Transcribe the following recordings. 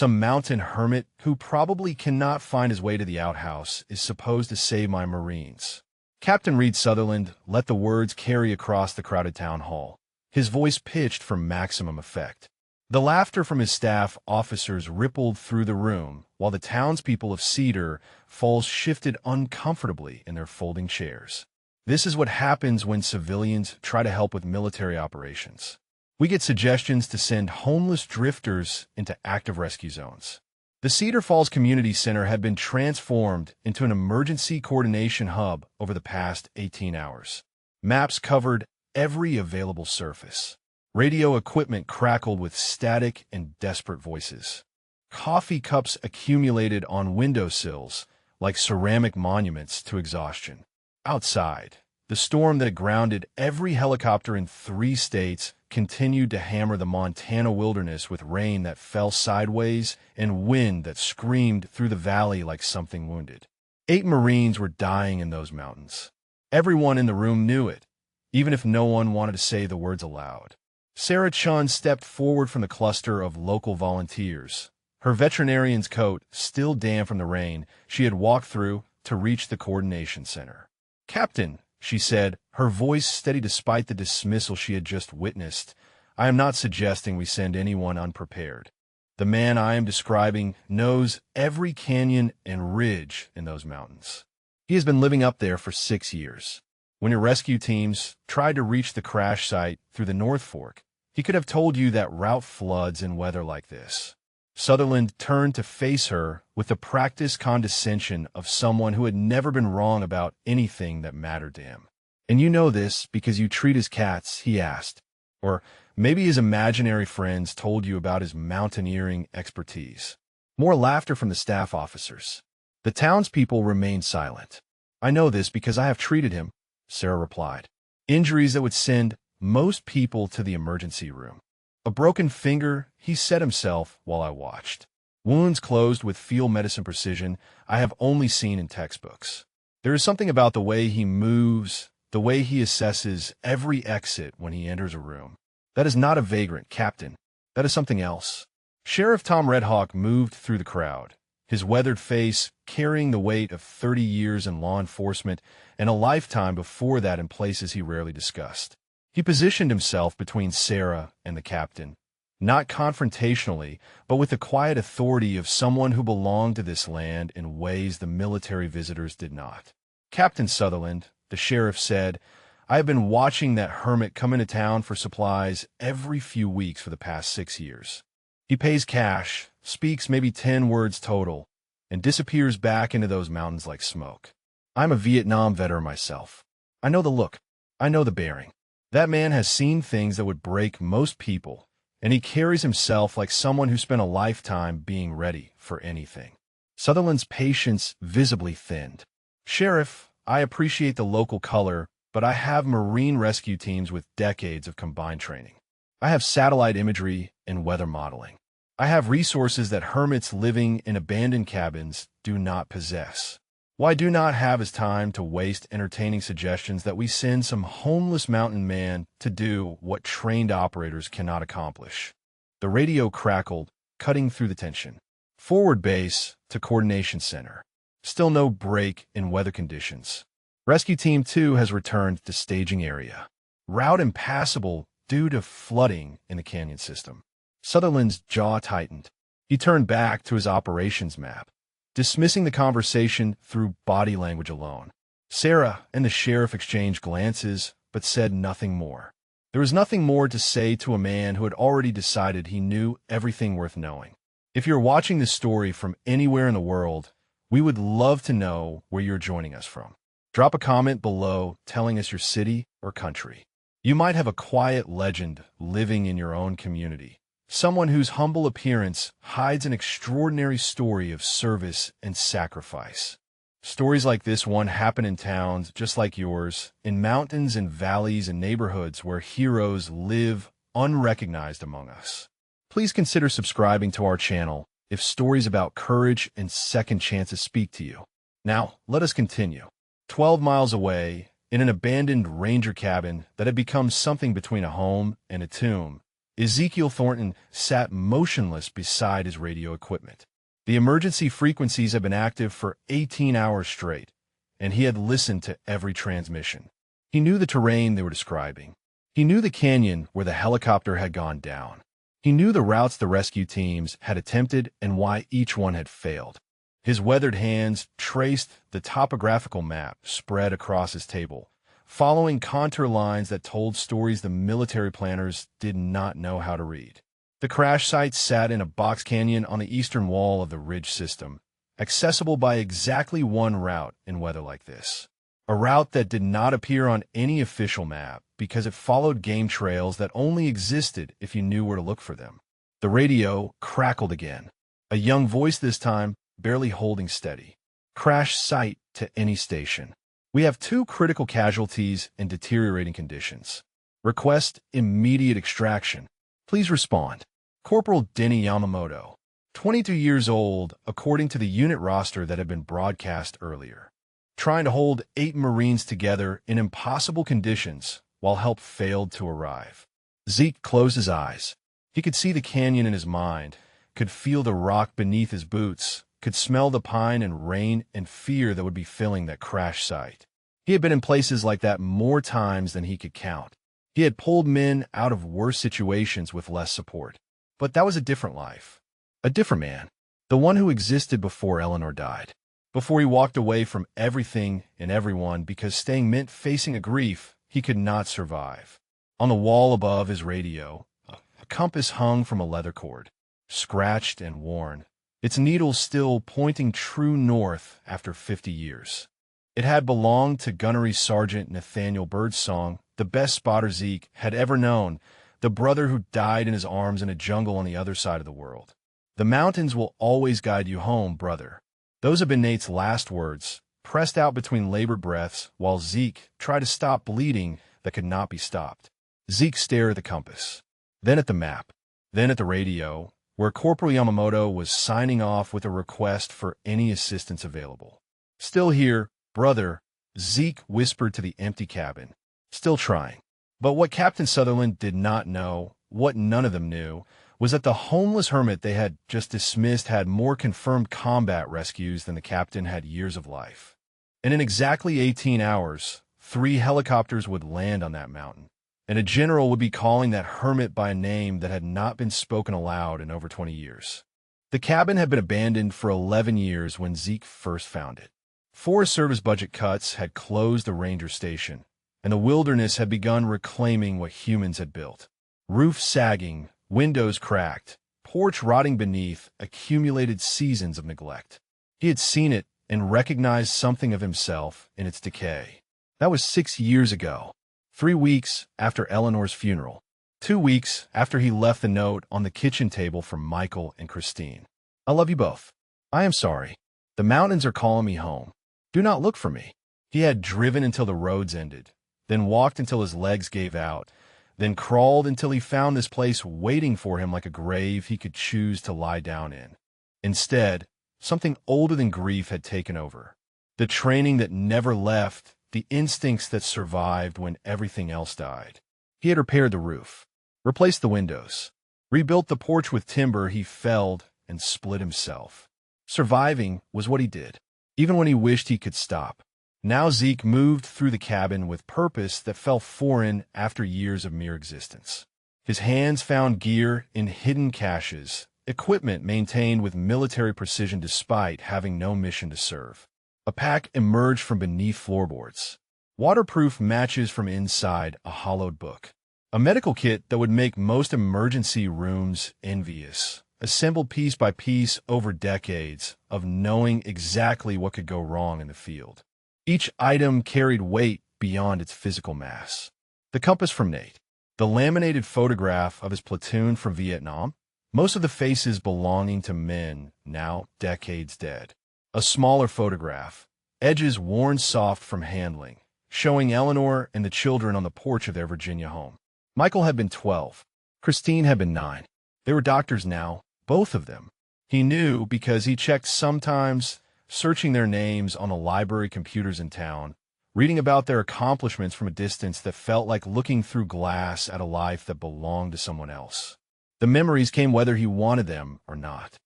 Some mountain hermit who probably cannot find his way to the outhouse is supposed to save my Marines. Captain Reed Sutherland let the words carry across the crowded town hall, his voice pitched for maximum effect. The laughter from his staff officers rippled through the room, while the townspeople of Cedar Falls shifted uncomfortably in their folding chairs. This is what happens when civilians try to help with military operations. We get suggestions to send homeless drifters into active rescue zones. The Cedar Falls Community Center had been transformed into an emergency coordination hub over the past 18 hours. Maps covered every available surface. Radio equipment crackled with static and desperate voices. Coffee cups accumulated on windowsills like ceramic monuments to exhaustion. Outside, the storm that grounded every helicopter in 3 states continued to hammer the Montana wilderness with rain that fell sideways and wind that screamed through the valley like something wounded. 8 Marines were dying in those mountains. Everyone in the room knew it, even if no one wanted to say the words aloud. Sarah Chun stepped forward from the cluster of local volunteers. Her veterinarian's coat, still damp from the rain, she had walked through to reach the coordination center. "Captain," she said, her voice steady despite the dismissal she had just witnessed, "I am not suggesting we send anyone unprepared. The man I am describing knows every canyon and ridge in those mountains. He has been living up there for 6 years. When your rescue teams tried to reach the crash site through the North Fork, he could have told you that route floods in weather like this." Sutherland turned to face her with the practiced condescension of someone who had never been wrong about anything that mattered to him. "And you know this because you treat his cats?" he asked. Or maybe his imaginary friends told you about his mountaineering expertise. More laughter from the staff officers. The townspeople remained silent. "I know this because I have treated him," Sarah replied. "Injuries that would send most people to the emergency room. A broken finger, he set himself while I watched. Wounds closed with field medicine precision I have only seen in textbooks. There is something about the way he moves, the way he assesses every exit when he enters a room. That is not a vagrant, Captain. That is something else." Sheriff Tom Redhawk moved through the crowd, his weathered face carrying the weight of 30 years in law enforcement and a lifetime before that in places he rarely discussed. He positioned himself between Sarah and the captain, not confrontationally, but with the quiet authority of someone who belonged to this land in ways the military visitors did not. "Captain Sutherland," the sheriff said, "I have been watching that hermit come into town for supplies every few weeks for the past 6 years. He pays cash, speaks maybe 10 words total, and disappears back into those mountains like smoke. I'm a Vietnam veteran myself. I know the look. I know the bearing. That man has seen things that would break most people, and he carries himself like someone who spent a lifetime being ready for anything." Sutherland's patience visibly thinned. "Sheriff, I appreciate the local color, but I have Marine rescue teams with decades of combined training. I have satellite imagery and weather modeling. I have resources that hermits living in abandoned cabins do not possess. What I do not have is time to waste entertaining suggestions that we send some homeless mountain man to do what trained operators cannot accomplish." The radio crackled, cutting through the tension. "Forward base to coordination center. Still no break in weather conditions. Rescue Team 2 has returned to staging area. Route impassable due to flooding in the canyon system." Sutherland's jaw tightened. He turned back to his operations map, dismissing the conversation through body language alone. Sarah and the sheriff exchanged glances, but said nothing more. There was nothing more to say to a man who had already decided he knew everything worth knowing. If you're watching this story from anywhere in the world, we would love to know where you're joining us from. Drop a comment below telling us your city or country. You might have a quiet legend living in your own community. Someone whose humble appearance hides an extraordinary story of service and sacrifice. Stories like this one happen in towns just like yours, in mountains and valleys and neighborhoods where heroes live unrecognized among us. Please consider subscribing to our channel if stories about courage and second chances speak to you. Now, let us continue. 12 miles away, in an abandoned ranger cabin that had become something between a home and a tomb, Ezekiel Thornton sat motionless beside his radio equipment. The emergency frequencies had been active for 18 hours straight, and he had listened to every transmission. He knew the terrain they were describing. He knew the canyon where the helicopter had gone down. He knew the routes the rescue teams had attempted and why each one had failed. His weathered hands traced the topographical map spread across his table, following contour lines that told stories the military planners did not know how to read. The crash site sat in a box canyon on the eastern wall of the ridge system, accessible by exactly one route in weather like this. A route that did not appear on any official map because it followed game trails that only existed if you knew where to look for them. The radio crackled again. A young voice this time, barely holding steady. Crash site to any station. We have 2 critical casualties in deteriorating conditions. Request immediate extraction. Please respond. Corporal Denny Yamamoto, 22 years old, according to the unit roster that had been broadcast earlier. Trying to hold 8 Marines together in impossible conditions while help failed to arrive. Zeke closed his eyes. He could see the canyon in his mind, could feel the rock beneath his boots, could smell the pine and rain and fear that would be filling that crash site. He had been in places like that more times than he could count. He had pulled men out of worse situations with less support. But that was a different life. A different man. The one who existed before Eleanor died. Before he walked away from everything and everyone because staying meant facing a grief he could not survive. On the wall above his radio, a compass hung from a leather cord, scratched and worn, its needle still pointing true north after 50 years. It had belonged to Gunnery Sergeant Nathaniel Birdsong, the best spotter Zeke had ever known, the brother who died in his arms in a jungle on the other side of the world. The mountains will always guide you home, brother. Those have been Nate's last words, pressed out between labored breaths while Zeke tried to stop bleeding that could not be stopped. Zeke stared at the compass, then at the map, then at the radio, where Corporal Yamamoto was signing off with a request for any assistance available. Still here, brother, Zeke whispered to the empty cabin. Still trying. But what Captain Sutherland did not know, what none of them knew, was that the homeless hermit they had just dismissed had more confirmed combat rescues than the captain had years of life. And in exactly 18 hours, 3 helicopters would land on that mountain, and a general would be calling that hermit by a name that had not been spoken aloud in over 20 years. The cabin had been abandoned for 11 years when Zeke first found it. Forest Service budget cuts had closed the ranger station, and the wilderness had begun reclaiming what humans had built. Roof sagging, windows cracked, porch rotting beneath accumulated seasons of neglect. He had seen it and recognized something of himself in its decay. That was 6 years ago, 3 weeks after Eleanor's funeral, 2 weeks after he left the note on the kitchen table for Michael and Christine. I love you both. I am sorry. The mountains are calling me home. Do not look for me. He had driven until the roads ended, then walked until his legs gave out, then crawled until he found this place waiting for him like a grave he could choose to lie down in. Instead, something older than grief had taken over. The training that never left, the instincts that survived when everything else died. He had repaired the roof, replaced the windows, rebuilt the porch with timber he felled and split himself. Surviving was what he did, even when he wished he could stop. Now Zeke moved through the cabin with purpose that felt foreign after years of mere existence. His hands found gear in hidden caches, equipment maintained with military precision despite having no mission to serve. A pack emerged from beneath floorboards. Waterproof matches from inside a hollowed book. A medical kit that would make most emergency rooms envious, assembled piece by piece over decades of knowing exactly what could go wrong in the field. Each item carried weight beyond its physical mass. The compass from Nate, the laminated photograph of his platoon from Vietnam, most of the faces belonging to men now decades dead. A smaller photograph, edges worn soft from handling, showing Eleanor and the children on the porch of their Virginia home. Michael had been 12. Christine had been 9. They were doctors now, both of them. He knew because he checked sometimes, searching their names on the library computers in town, reading about their accomplishments from a distance that felt like looking through glass at a life that belonged to someone else. The memories came whether he wanted them or not.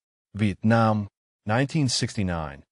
Vietnam, 1969.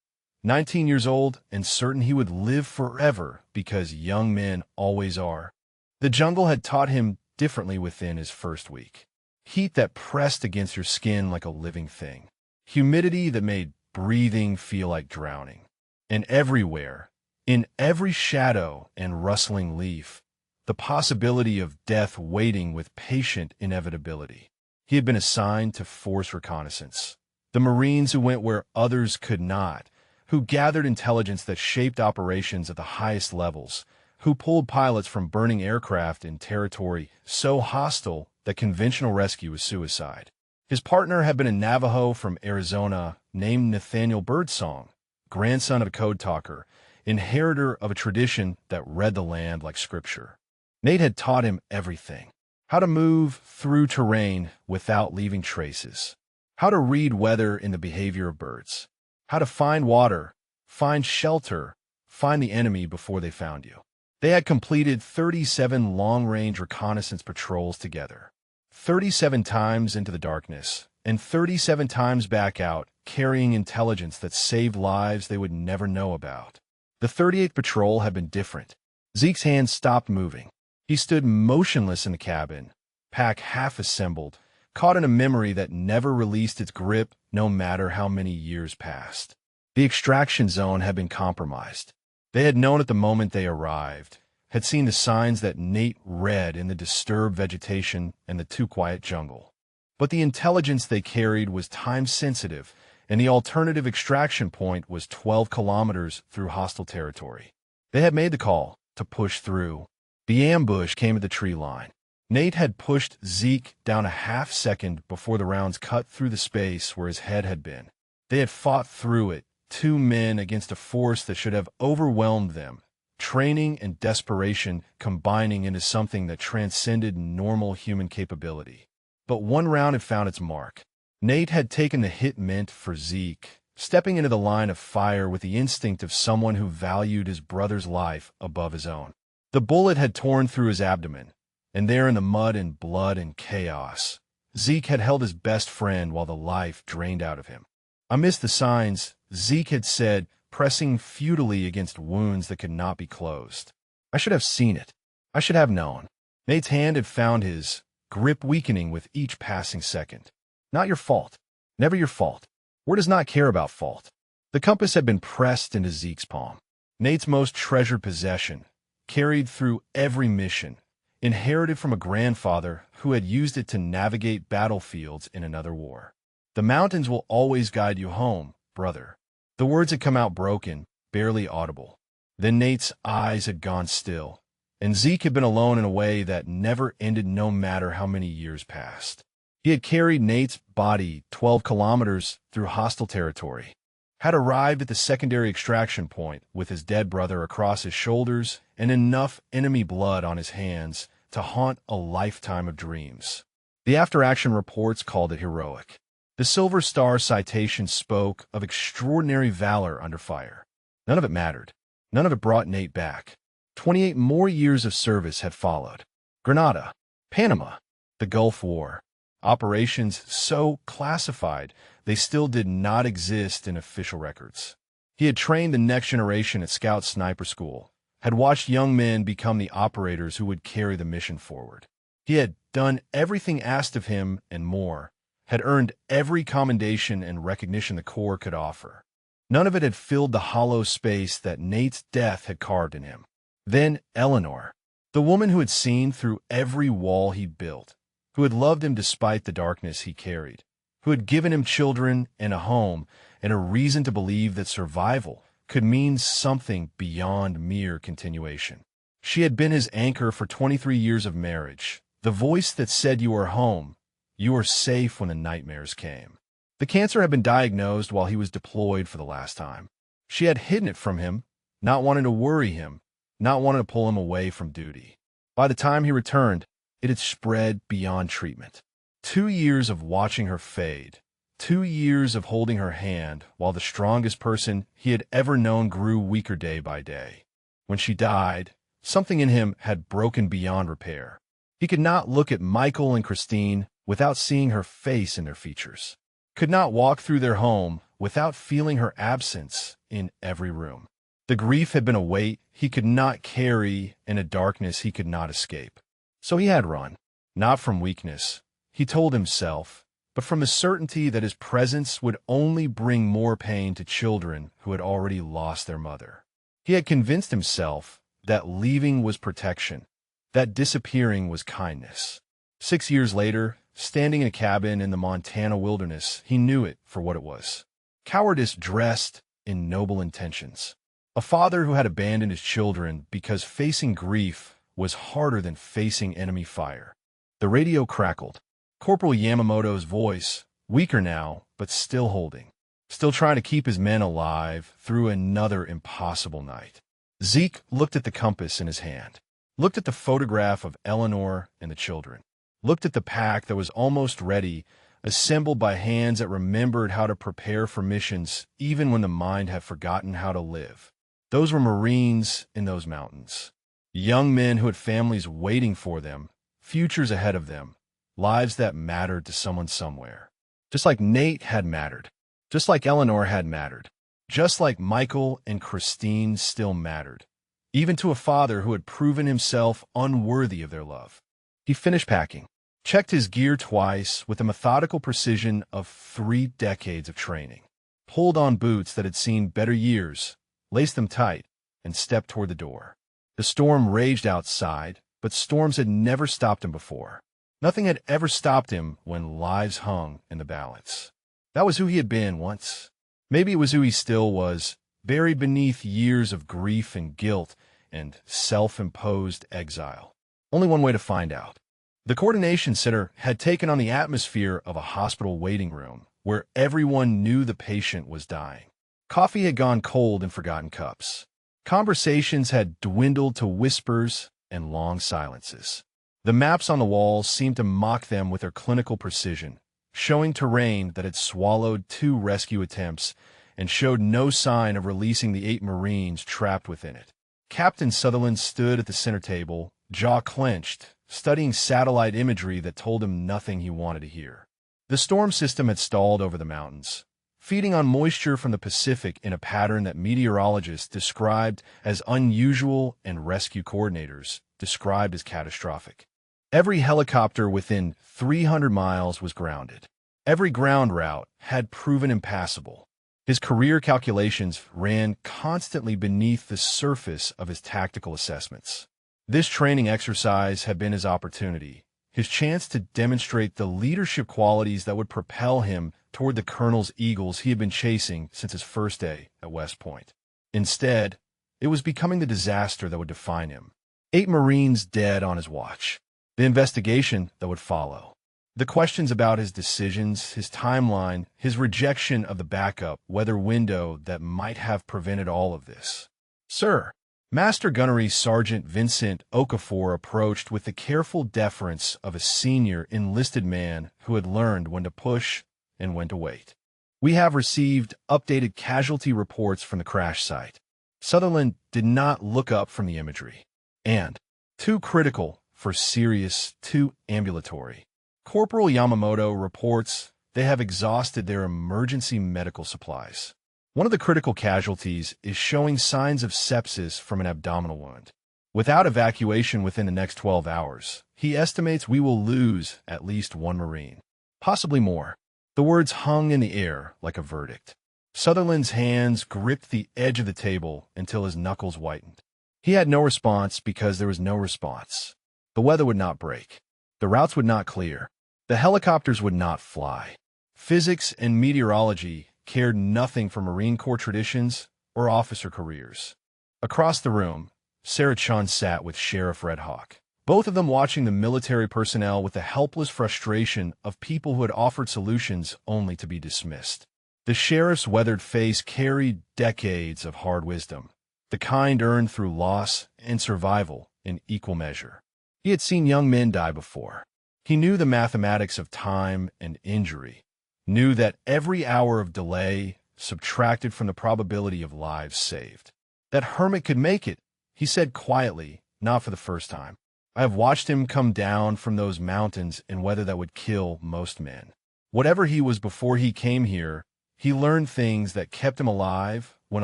19 years old and certain he would live forever because young men always are. The jungle had taught him differently within his first week. Heat that pressed against your skin like a living thing. Humidity that made breathing feel like drowning. And everywhere, in every shadow and rustling leaf, the possibility of death waiting with patient inevitability. He had been assigned to force reconnaissance. The Marines who went where others could not, who gathered intelligence that shaped operations at the highest levels, who pulled pilots from burning aircraft in territory so hostile that conventional rescue was suicide. His partner had been a Navajo from Arizona named Nathaniel Birdsong, grandson of a code talker, inheritor of a tradition that read the land like scripture. Nate had taught him everything. How to move through terrain without leaving traces. How to read weather in the behavior of birds. How to find water, find shelter, find the enemy before they found you. They had completed 37 long-range reconnaissance patrols together. 37 times into the darkness, and 37 times back out, carrying intelligence that saved lives they would never know about. The 38th patrol had been different. Zeke's hands stopped moving. He stood motionless in the cabin, pack half assembled, caught in a memory that never released its grip no matter how many years passed. The extraction zone had been compromised. They had known at the moment they arrived, had seen the signs that Nate read in the disturbed vegetation and the too quiet jungle. But the intelligence they carried was time-sensitive, and the alternative extraction point was 12 kilometers through hostile territory. They had made the call to push through. The ambush came at the tree line. Nate had pushed Zeke down a half-second before the rounds cut through the space where his head had been. They had fought through it, two men against a force that should have overwhelmed them, training and desperation combining into something that transcended normal human capability. But one round had found its mark. Nate had taken the hit meant for Zeke, stepping into the line of fire with the instinct of someone who valued his brother's life above his own. The bullet had torn through his abdomen, and there in the mud and blood and chaos, Zeke had held his best friend while the life drained out of him. Amidst the signs, Zeke had said, pressing futilely against wounds that could not be closed, "I should have seen it. I should have known." Nate's hand had found his, grip weakening with each passing second. Not your fault. Never your fault. War does not care about fault. The compass had been pressed into Zeke's palm. Nate's most treasured possession, carried through every mission, inherited from a grandfather who had used it to navigate battlefields in another war. "The mountains will always guide you home, brother." The words had come out broken, barely audible. Then Nate's eyes had gone still, and Zeke had been alone in a way that never ended no matter how many years passed. He had carried Nate's body 12 kilometers through hostile territory, had arrived at the secondary extraction point with his dead brother across his shoulders and enough enemy blood on his hands to haunt a lifetime of dreams. The after-action reports called it heroic. The Silver Star citation spoke of extraordinary valor under fire. None of it mattered. None of it brought Nate back. 28 more years of service had followed. Grenada, Panama, the Gulf War. Operations so classified they still did not exist in official records. He had trained the next generation at Scout Sniper School, had watched young men become the operators who would carry the mission forward. He had done everything asked of him and more, had earned every commendation and recognition the Corps could offer. None of it had filled the hollow space that Nate's death had carved in him. Then Eleanor, the woman who had seen through every wall he built, who had loved him despite the darkness he carried, who had given him children and a home and a reason to believe that survival could mean something beyond mere continuation. She had been his anchor for 23 years of marriage, the voice that said you are home, you are safe when the nightmares came. The cancer had been diagnosed while he was deployed for the last time. She had hidden it from him, not wanting to worry him, not wanting to pull him away from duty. By the time he returned, it had spread beyond treatment. 2 years of watching her fade, 2 years of holding her hand while the strongest person he had ever known grew weaker day by day. When she died, something in him had broken beyond repair. He could not look at Michael and Christine without seeing her face in their features. Could not walk through their home without feeling her absence in every room. The grief had been a weight he could not carry and a darkness he could not escape. So he had run, not from weakness, he told himself, but from the certainty that his presence would only bring more pain to children who had already lost their mother. He had convinced himself that leaving was protection, that disappearing was kindness. 6 years later, standing in a cabin in the Montana wilderness, he knew it for what it was. Cowardice dressed in noble intentions. A father who had abandoned his children because facing grief was harder than facing enemy fire. The radio crackled. Corporal Yamamoto's voice, weaker now, but still holding. Still trying to keep his men alive through another impossible night. Zeke looked at the compass in his hand, looked at the photograph of Eleanor and the children, looked at the pack that was almost ready, assembled by hands that remembered how to prepare for missions even when the mind had forgotten how to live. Those were Marines in those mountains. Young men who had families waiting for them, futures ahead of them, lives that mattered to someone somewhere. Just like Nate had mattered. Just like Eleanor had mattered. Just like Michael and Christine still mattered. Even to a father who had proven himself unworthy of their love. He finished packing, checked his gear twice with the methodical precision of 3 decades of training, pulled on boots that had seen better years, laced them tight, and stepped toward the door. The storm raged outside, but storms had never stopped him before. Nothing had ever stopped him when lives hung in the balance. That was who he had been once. Maybe it was who he still was, buried beneath years of grief and guilt and self-imposed exile. Only one way to find out. The coordination center had taken on the atmosphere of a hospital waiting room, where everyone knew the patient was dying. Coffee had gone cold in forgotten cups. Conversations had dwindled to whispers and long silences. The maps on the walls seemed to mock them with their clinical precision, showing terrain that had swallowed 2 rescue attempts and showed no sign of releasing the 8 Marines trapped within it. Captain Sutherland stood at the center table, jaw clenched, studying satellite imagery that told him nothing he wanted to hear. The storm system had stalled over the mountains, feeding on moisture from the Pacific in a pattern that meteorologists described as unusual and rescue coordinators described as catastrophic. Every helicopter within 300 miles was grounded. Every ground route had proven impassable. His career calculations ran constantly beneath the surface of his tactical assessments. This training exercise had been his opportunity, his chance to demonstrate the leadership qualities that would propel him toward the colonel's eagles he had been chasing since his first day at West Point. Instead, it was becoming the disaster that would define him. 8 Marines dead on his watch. The investigation that would follow. The questions about his decisions, his timeline, his rejection of the backup weather window that might have prevented all of this. Sir, Master Gunnery Sergeant Vincent Okafor approached with the careful deference of a senior enlisted man who had learned when to push and when to wait. We have received updated casualty reports from the crash site. Sutherland did not look up from the imagery. And, too critical for serious, too ambulatory. Corporal Yamamoto reports they have exhausted their emergency medical supplies. One of the critical casualties is showing signs of sepsis from an abdominal wound. Without evacuation within the next 12 hours, he estimates we will lose at least 1 Marine, possibly more. The words hung in the air like a verdict. Sutherland's hands gripped the edge of the table until his knuckles whitened. He had no response because there was no response. The weather would not break. The routes would not clear. The helicopters would not fly. Physics and meteorology cared nothing for Marine Corps traditions or officer careers. Across the room, Sarah Chun sat with Sheriff Red Hawk, both of them watching the military personnel with the helpless frustration of people who had offered solutions only to be dismissed. The sheriff's weathered face carried decades of hard wisdom, the kind earned through loss and survival in equal measure. He had seen young men die before. He knew the mathematics of time and injury, knew that every hour of delay subtracted from the probability of lives saved. That Hermit could make it, he said quietly, not for the first time. I have watched him come down from those mountains in weather that would kill most men. Whatever he was before he came here, he learned things that kept him alive when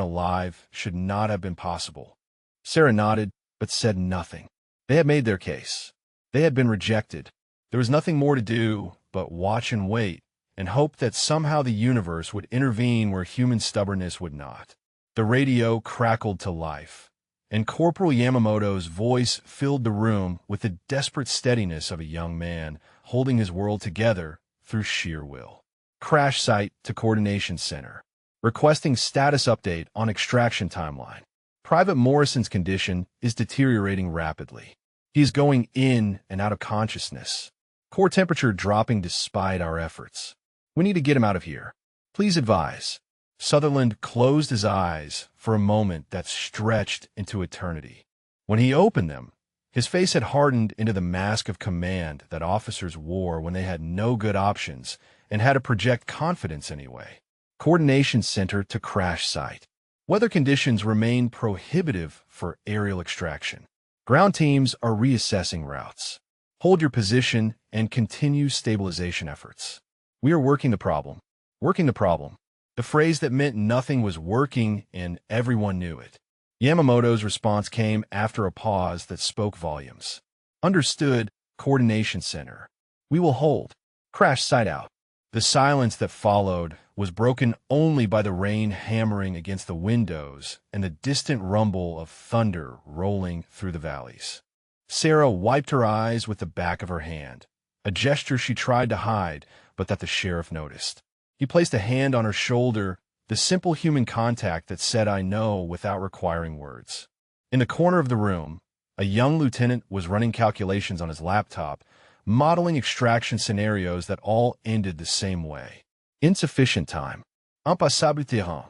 alive should not have been possible. Sarah nodded, but said nothing. They had made their case. They had been rejected. There was nothing more to do but watch and wait, and hope that somehow the universe would intervene where human stubbornness would not. The radio crackled to life, and Corporal Yamamoto's voice filled the room with the desperate steadiness of a young man holding his world together through sheer will. Crash site to Coordination Center. Requesting status update on extraction timeline. Private Morrison's condition is deteriorating rapidly. He is going in and out of consciousness. Core temperature dropping despite our efforts. We need to get him out of here. Please advise. Sutherland closed his eyes for a moment that stretched into eternity. When he opened them, his face had hardened into the mask of command that officers wore when they had no good options and had to project confidence anyway. Coordination Center to crash site. Weather conditions remain prohibitive for aerial extraction. Ground teams are reassessing routes. Hold your position and continue stabilization efforts. We are working the problem. Working the problem. The phrase that meant nothing was working and everyone knew it. Yamamoto's response came after a pause that spoke volumes. Understood, Coordination Center. We will hold. Crash site out. The silence that followed was broken only by the rain hammering against the windows and the distant rumble of thunder rolling through the valleys. Sarah wiped her eyes with the back of her hand, a gesture she tried to hide but that the sheriff noticed. He placed a hand on her shoulder, the simple human contact that said "I know" without requiring words. In the corner of the room, a young lieutenant was running calculations on his laptop, modeling extraction scenarios that all ended the same way. Insufficient time. Impossible terrain.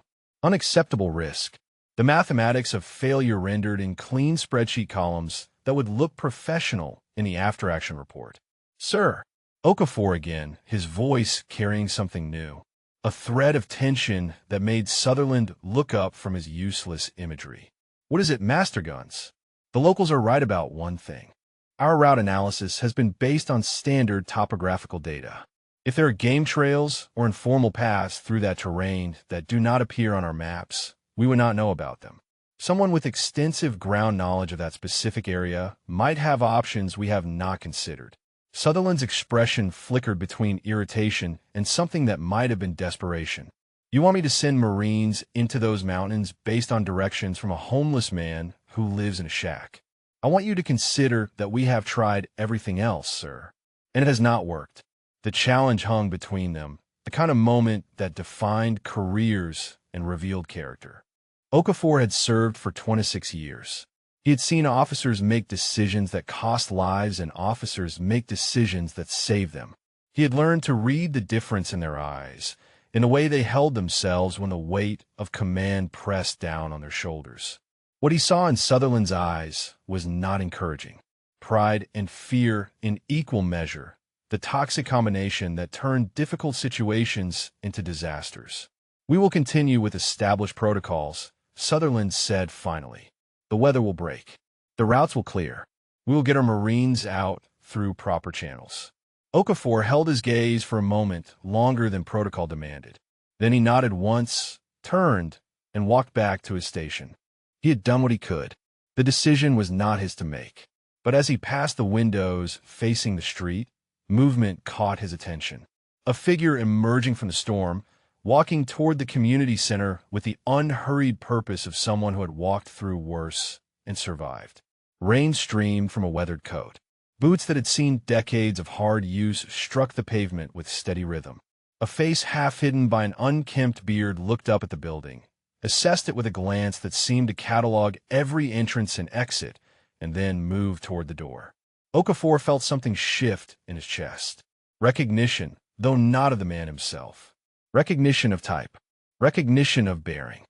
Unacceptable risk. The mathematics of failure rendered in clean spreadsheet columns that would look professional in the after-action report. Sir. Okafor again, his voice carrying something new. A thread of tension that made Sutherland look up from his useless imagery. What is it, Master Guns? The locals are right about one thing. Our route analysis has been based on standard topographical data. If there are game trails or informal paths through that terrain that do not appear on our maps, we would not know about them. Someone with extensive ground knowledge of that specific area might have options we have not considered. Sutherland's expression flickered between irritation and something that might have been desperation. You want me to send Marines into those mountains based on directions from a homeless man who lives in a shack? I want you to consider that we have tried everything else, sir. And it has not worked. The challenge hung between them, the kind of moment that defined careers and revealed character. Okafor had served for 26 years. He had seen officers make decisions that cost lives and officers make decisions that save them. He had learned to read the difference in their eyes, in the way they held themselves when the weight of command pressed down on their shoulders. What he saw in Sutherland's eyes was not encouraging. Pride and fear in equal measure, the toxic combination that turned difficult situations into disasters. We will continue with established protocols, Sutherland said finally. The weather will break. The routes will clear. We will get our Marines out through proper channels. Okafor held his gaze for a moment longer than protocol demanded. Then he nodded once, turned, and walked back to his station. He had done what he could. The decision was not his to make. But as he passed the windows facing the street, movement caught his attention. A figure emerging from the storm, walking toward the community center with the unhurried purpose of someone who had walked through worse and survived. Rain streamed from a weathered coat. Boots that had seen decades of hard use struck the pavement with steady rhythm. A face half hidden by an unkempt beard looked up at the building, assessed it with a glance that seemed to catalog every entrance and exit, and then moved toward the door. Okafor felt something shift in his chest. Recognition, though not of the man himself. Recognition of type, recognition of bearing,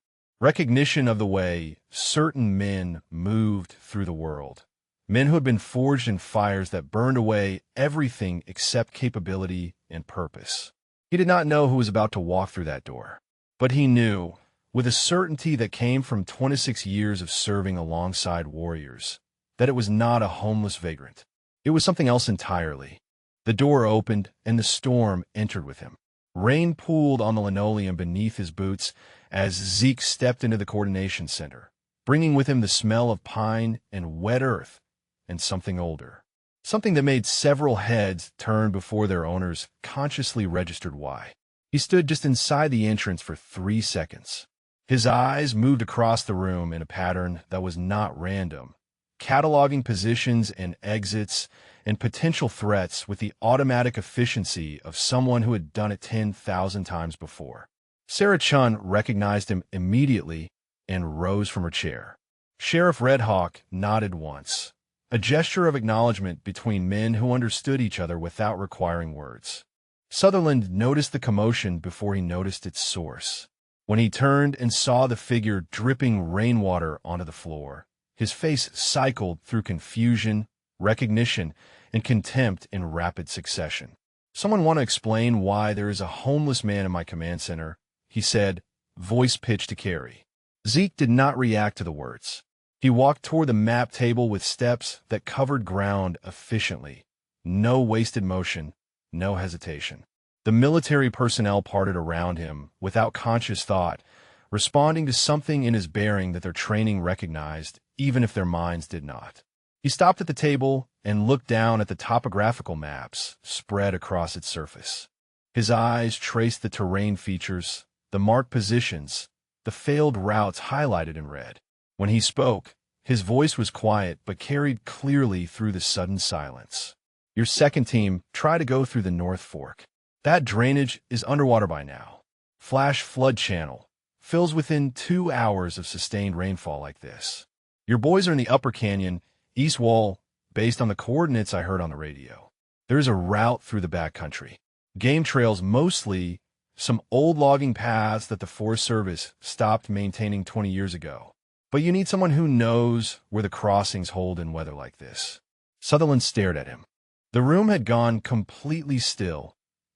recognition of the way certain men moved through the world. Men who had been forged in fires that burned away everything except capability and purpose. He did not know who was about to walk through that door, but he knew, with a certainty that came from 26 years of serving alongside warriors, that it was not a homeless vagrant. It was something else entirely. The door opened, and the storm entered with him. Rain pooled on the linoleum beneath his boots as Zeke stepped into the coordination center, bringing with him the smell of pine and wet earth and something older. Something that made several heads turn before their owners consciously registered why. He stood just inside the entrance for 3 seconds. His eyes moved across the room in a pattern that was not random, cataloging positions and exits and potential threats with the automatic efficiency of someone who had done it 10,000 times before. Sarah Chun recognized him immediately and rose from her chair. Sheriff Red Hawk nodded once, a gesture of acknowledgement between men who understood each other without requiring words. Sutherland noticed the commotion before he noticed its source. When he turned and saw the figure dripping rainwater onto the floor, his face cycled through confusion, recognition, and contempt in rapid succession. "Someone want to explain why there is a homeless man in my command center?" he said, voice pitched to Carrie. Zeke did not react to the words. He walked toward the map table with steps that covered ground efficiently. No wasted motion, no hesitation. The military personnel parted around him without conscious thought, responding to something in his bearing that their training recognized, even if their minds did not. He stopped at the table and looked down at the topographical maps spread across its surface. His eyes traced the terrain features, the marked positions, the failed routes highlighted in red. When he spoke, his voice was quiet but carried clearly through the sudden silence. "Your second team try to go through the North Fork. That drainage is underwater by now. Flash flood channel fills within 2 hours of sustained rainfall like this. Your boys are in the upper canyon, east wall, based on the coordinates I heard on the radio. There is a route through the backcountry. Game trails mostly, some old logging paths that the Forest Service stopped maintaining 20 years ago. But you need someone who knows where the crossings hold in weather like this." Sutherland stared at him. The room had gone completely still,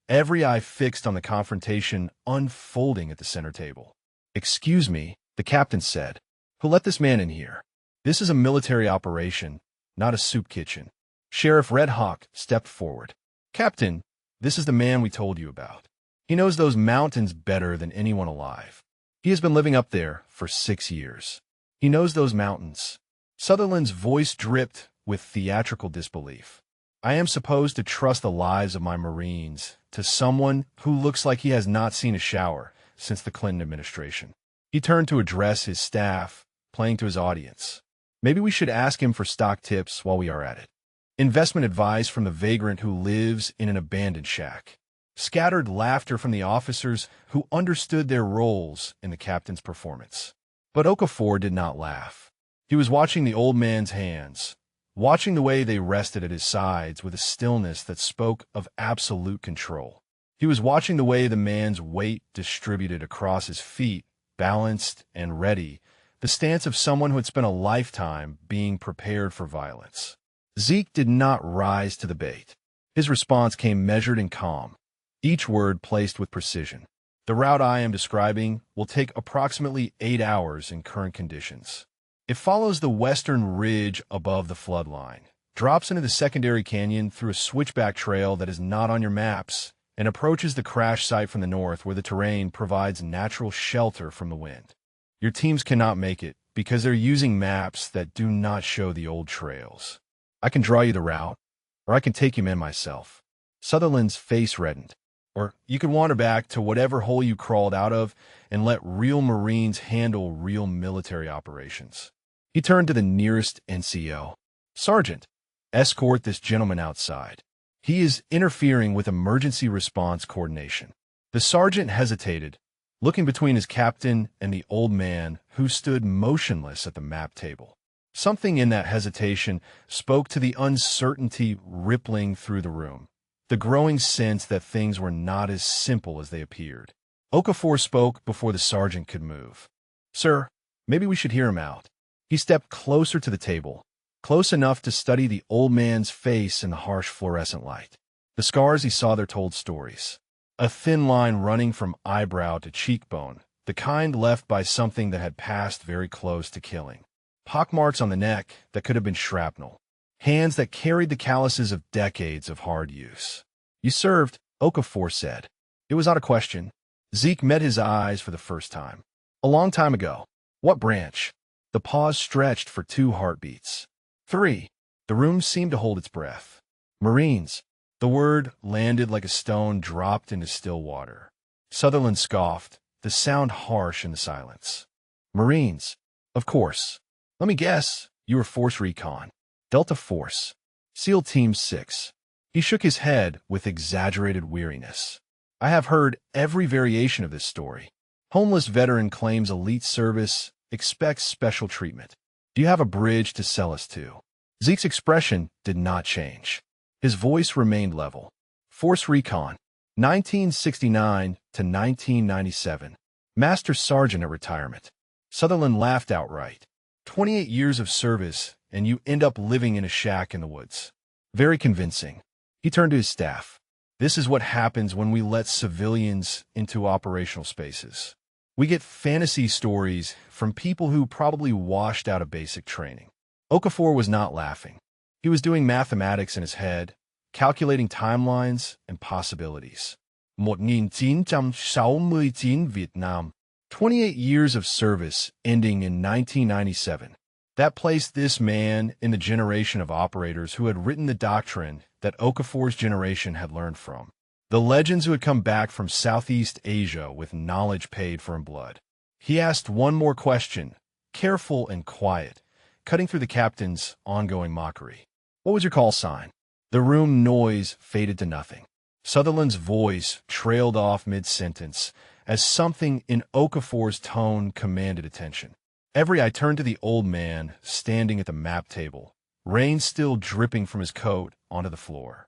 every eye fixed on the confrontation unfolding at the center table. "Excuse me," the captain said. "Who let this man in here? This is a military operation, not a soup kitchen." Sheriff Red Hawk stepped forward. "Captain, this is the man we told you about. He knows those mountains better than anyone alive. He has been living up there for 6 years. He knows those mountains." Sutherland's voice dripped with theatrical disbelief. "I am supposed to trust the lives of my Marines to someone who looks like he has not seen a shower since the Clinton administration." He turned to address his staff, playing to his audience. "Maybe we should ask him for stock tips while we are at it. Investment advice from the vagrant who lives in an abandoned shack." Scattered laughter from the officers who understood their roles in the captain's performance. But Okafor did not laugh. He was watching the old man's hands, watching the way they rested at his sides with a stillness that spoke of absolute control. He was watching the way the man's weight distributed across his feet, balanced and ready, the stance of someone who had spent a lifetime being prepared for violence. Zeke did not rise to the bait. His response came measured and calm, each word placed with precision. "The route I am describing will take approximately 8 hours in current conditions. It follows the western ridge above the flood line, drops into the secondary canyon through a switchback trail that is not on your maps, and approaches the crash site from the north where the terrain provides natural shelter from the wind. Your teams cannot make it because they're using maps that do not show the old trails. I can draw you the route, or I can take you in myself." Sutherland's face reddened. "Or you could wander back to whatever hole you crawled out of and let real Marines handle real military operations." He turned to the nearest NCO. "Sergeant, escort this gentleman outside. He is interfering with emergency response coordination." The sergeant hesitated, looking between his captain and the old man who stood motionless at the map table. Something in that hesitation spoke to the uncertainty rippling through the room, the growing sense that things were not as simple as they appeared. Okafor spoke before the sergeant could move. "Sir, maybe we should hear him out." He stepped closer to the table, close enough to study the old man's face in the harsh fluorescent light. The scars he saw there told stories. A thin line running from eyebrow to cheekbone, the kind left by something that had passed very close to killing. Pockmarks on the neck that could have been shrapnel. Hands that carried the calluses of decades of hard use. "You served," Okafor said. It was not a question. Zeke met his eyes for the first time. "A long time ago." "What branch?" The pause stretched for 2 heartbeats. 3. The room seemed to hold its breath. "Marines." The word landed like a stone dropped into still water. Sutherland scoffed, the sound harsh in the silence. "Marines. Of course. Let me guess, you were Force Recon. Delta Force. SEAL Team 6. He shook his head with exaggerated weariness. "I have heard every variation of this story. Homeless veteran claims elite service, expects special treatment. Do you have a bridge to sell us to?" Zeke's expression did not change. His voice remained level. "Force Recon, 1969 to 1997. Master Sergeant at retirement." Sutherland laughed outright. 28 years of service, and you end up living in a shack in the woods. Very convincing. He turned to his staff. "This is what happens when we let civilians into operational spaces. We get fantasy stories from people who probably washed out of basic training." Okafor was not laughing. He was doing mathematics in his head, calculating timelines and possibilities. 1969 Vietnam. 28 years of service ending in 1997. That placed this man in the generation of operators who had written the doctrine that Okafor's generation had learned from. The legends who had come back from Southeast Asia with knowledge paid for in blood. He asked one more question, careful and quiet, cutting through the captain's ongoing mockery. "What was your call sign?" The room noise faded to nothing. Sutherland's voice trailed off mid-sentence as something in Okafor's tone commanded attention. I turned to the old man standing at the map table, rain still dripping from his coat onto the floor.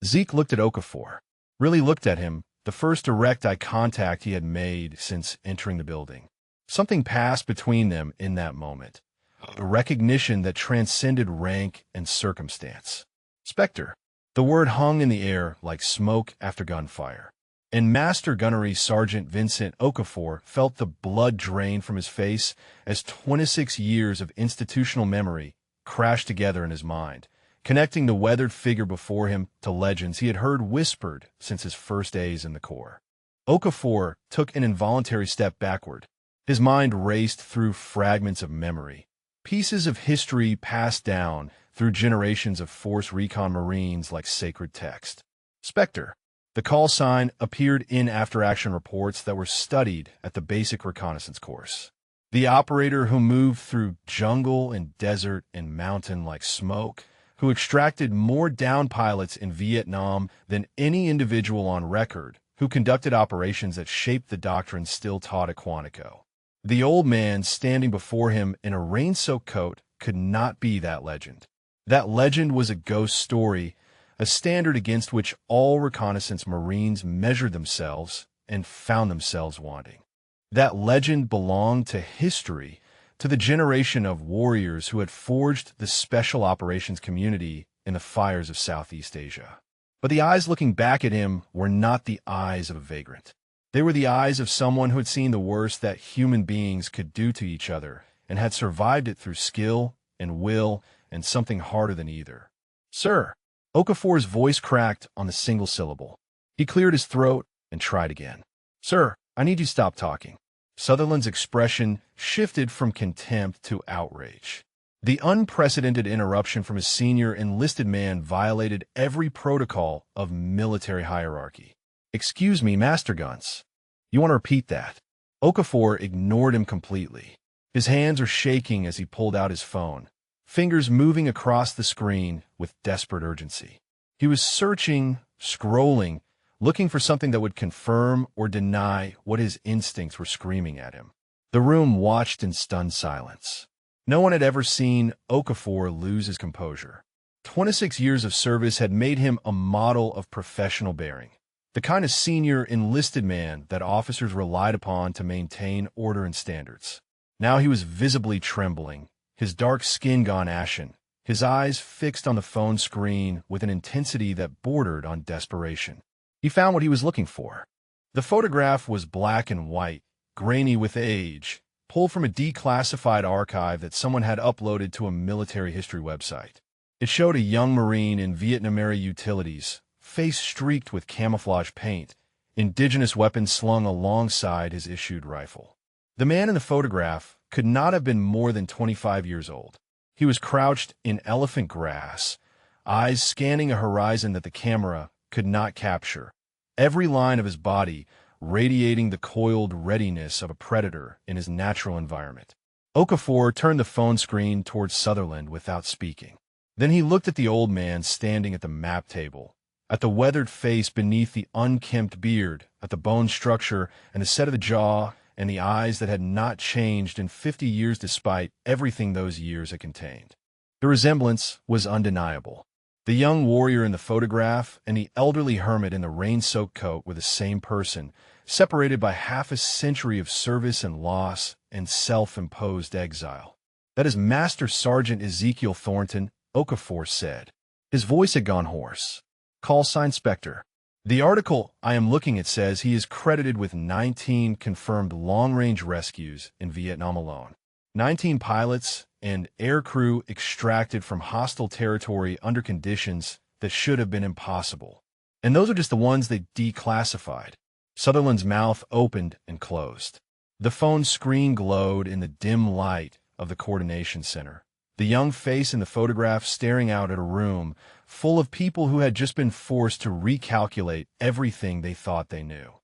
Zeke looked at Okafor, really looked at him, the first direct eye contact he had made since entering the building. Something passed between them in that moment, a recognition that transcended rank and circumstance. "Spectre." The word hung in the air like smoke after gunfire. And Master Gunnery Sergeant Vincent Okafor felt the blood drain from his face as 26 years of institutional memory crashed together in his mind, connecting the weathered figure before him to legends he had heard whispered since his first days in the Corps. Okafor took an involuntary step backward. His mind raced through fragments of memory, pieces of history passed down through generations of Force Recon Marines like sacred text. "Spectre." The call sign appeared in after-action reports that were studied at the basic reconnaissance course. The operator who moved through jungle and desert and mountain like smoke, who extracted more down pilots in Vietnam than any individual on record, who conducted operations that shaped the doctrine still taught at Quantico. The old man standing before him in a rain-soaked coat could not be that legend. That legend was a ghost story, a standard against which all reconnaissance Marines measured themselves and found themselves wanting. That legend belonged to history, to the generation of warriors who had forged the special operations community in the fires of Southeast Asia. But the eyes looking back at him were not the eyes of a vagrant. They were the eyes of someone who had seen the worst that human beings could do to each other and had survived it through skill and will and something harder than either. "Sir." Okafor's voice cracked on the single syllable. He cleared his throat and tried again. "Sir, I need you to stop talking." Sutherland's expression shifted from contempt to outrage. The unprecedented interruption from his senior enlisted man violated every protocol of military hierarchy. "Excuse me, Master Guns. You want to repeat that?" Okafor ignored him completely. His hands were shaking as he pulled out his phone, fingers moving across the screen with desperate urgency. He was searching, scrolling, looking for something that would confirm or deny what his instincts were screaming at him. The room watched in stunned silence. No one had ever seen Okafor lose his composure. 26 years of service had made him a model of professional bearing, the kind of senior enlisted man that officers relied upon to maintain order and standards. Now he was visibly trembling, his dark skin gone ashen, his eyes fixed on the phone screen with an intensity that bordered on desperation. He found what he was looking for. The photograph was black and white, grainy with age, pulled from a declassified archive that someone had uploaded to a military history website. It showed a young Marine in Vietnam-era utilities, face streaked with camouflage paint, indigenous weapons slung alongside his issued rifle. The man in the photograph could not have been more than 25 years old. He was crouched in elephant grass, eyes scanning a horizon that the camera could not capture, every line of his body radiating the coiled readiness of a predator in his natural environment. Okafor turned the phone screen towards Sutherland without speaking. Then he looked at the old man standing at the map table, at the weathered face beneath the unkempt beard, at the bone structure and the set of the jaw and the eyes that had not changed in 50 years despite everything those years had contained. The resemblance was undeniable. The young warrior in the photograph and the elderly hermit in the rain-soaked coat were the same person, separated by half a century of service and loss and self-imposed exile. "That is Master Sergeant Ezekiel Thornton," Okafor said. His voice had gone hoarse. "Call sign Spectre." The article I am looking at says he is credited with 19 confirmed long-range rescues in Vietnam alone. 19 pilots and aircrew extracted from hostile territory under conditions that should have been impossible. And those are just the ones they declassified. Sutherland's mouth opened and closed. The phone screen glowed in the dim light of the coordination center. The young face in the photograph staring out at a room full of people who had just been forced to recalculate everything they thought they knew.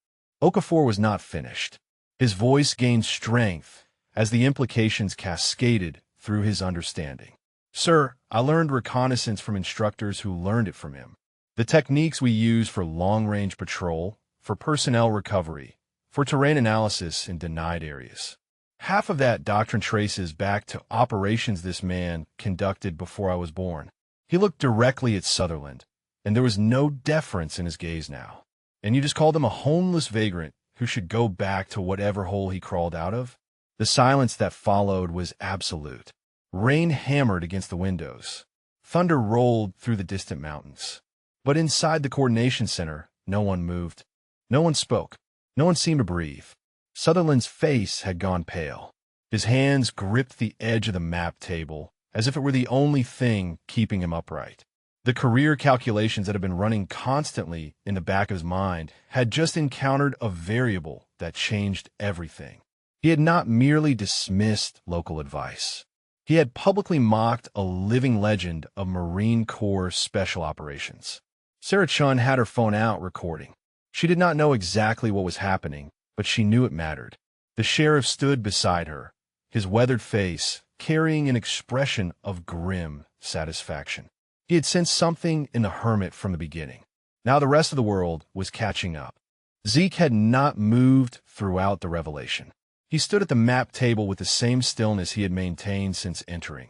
Okafor was not finished. His voice gained strength as the implications cascaded through his understanding. "Sir, I learned reconnaissance from instructors who learned it from him. The techniques we use for long-range patrol, for personnel recovery, for terrain analysis in denied areas. Half of that doctrine traces back to operations this man conducted before I was born." He looked directly at Sutherland, and there was no deference in his gaze now. "And you just called him a homeless vagrant who should go back to whatever hole he crawled out of?" The silence that followed was absolute. Rain hammered against the windows. Thunder rolled through the distant mountains. But inside the coordination center, no one moved. No one spoke. No one seemed to breathe. Sutherland's face had gone pale. His hands gripped the edge of the map table, as if it were the only thing keeping him upright. The career calculations that had been running constantly in the back of his mind had just encountered a variable that changed everything. He had not merely dismissed local advice. He had publicly mocked a living legend of Marine Corps Special Operations. Sarah Chun had her phone out recording. She did not know exactly what was happening, but she knew it mattered. The sheriff stood beside her, his weathered face carrying an expression of grim satisfaction. He had sensed something in the hermit from the beginning. Now the rest of the world was catching up. Zeke had not moved throughout the revelation. He stood at the map table with the same stillness he had maintained since entering,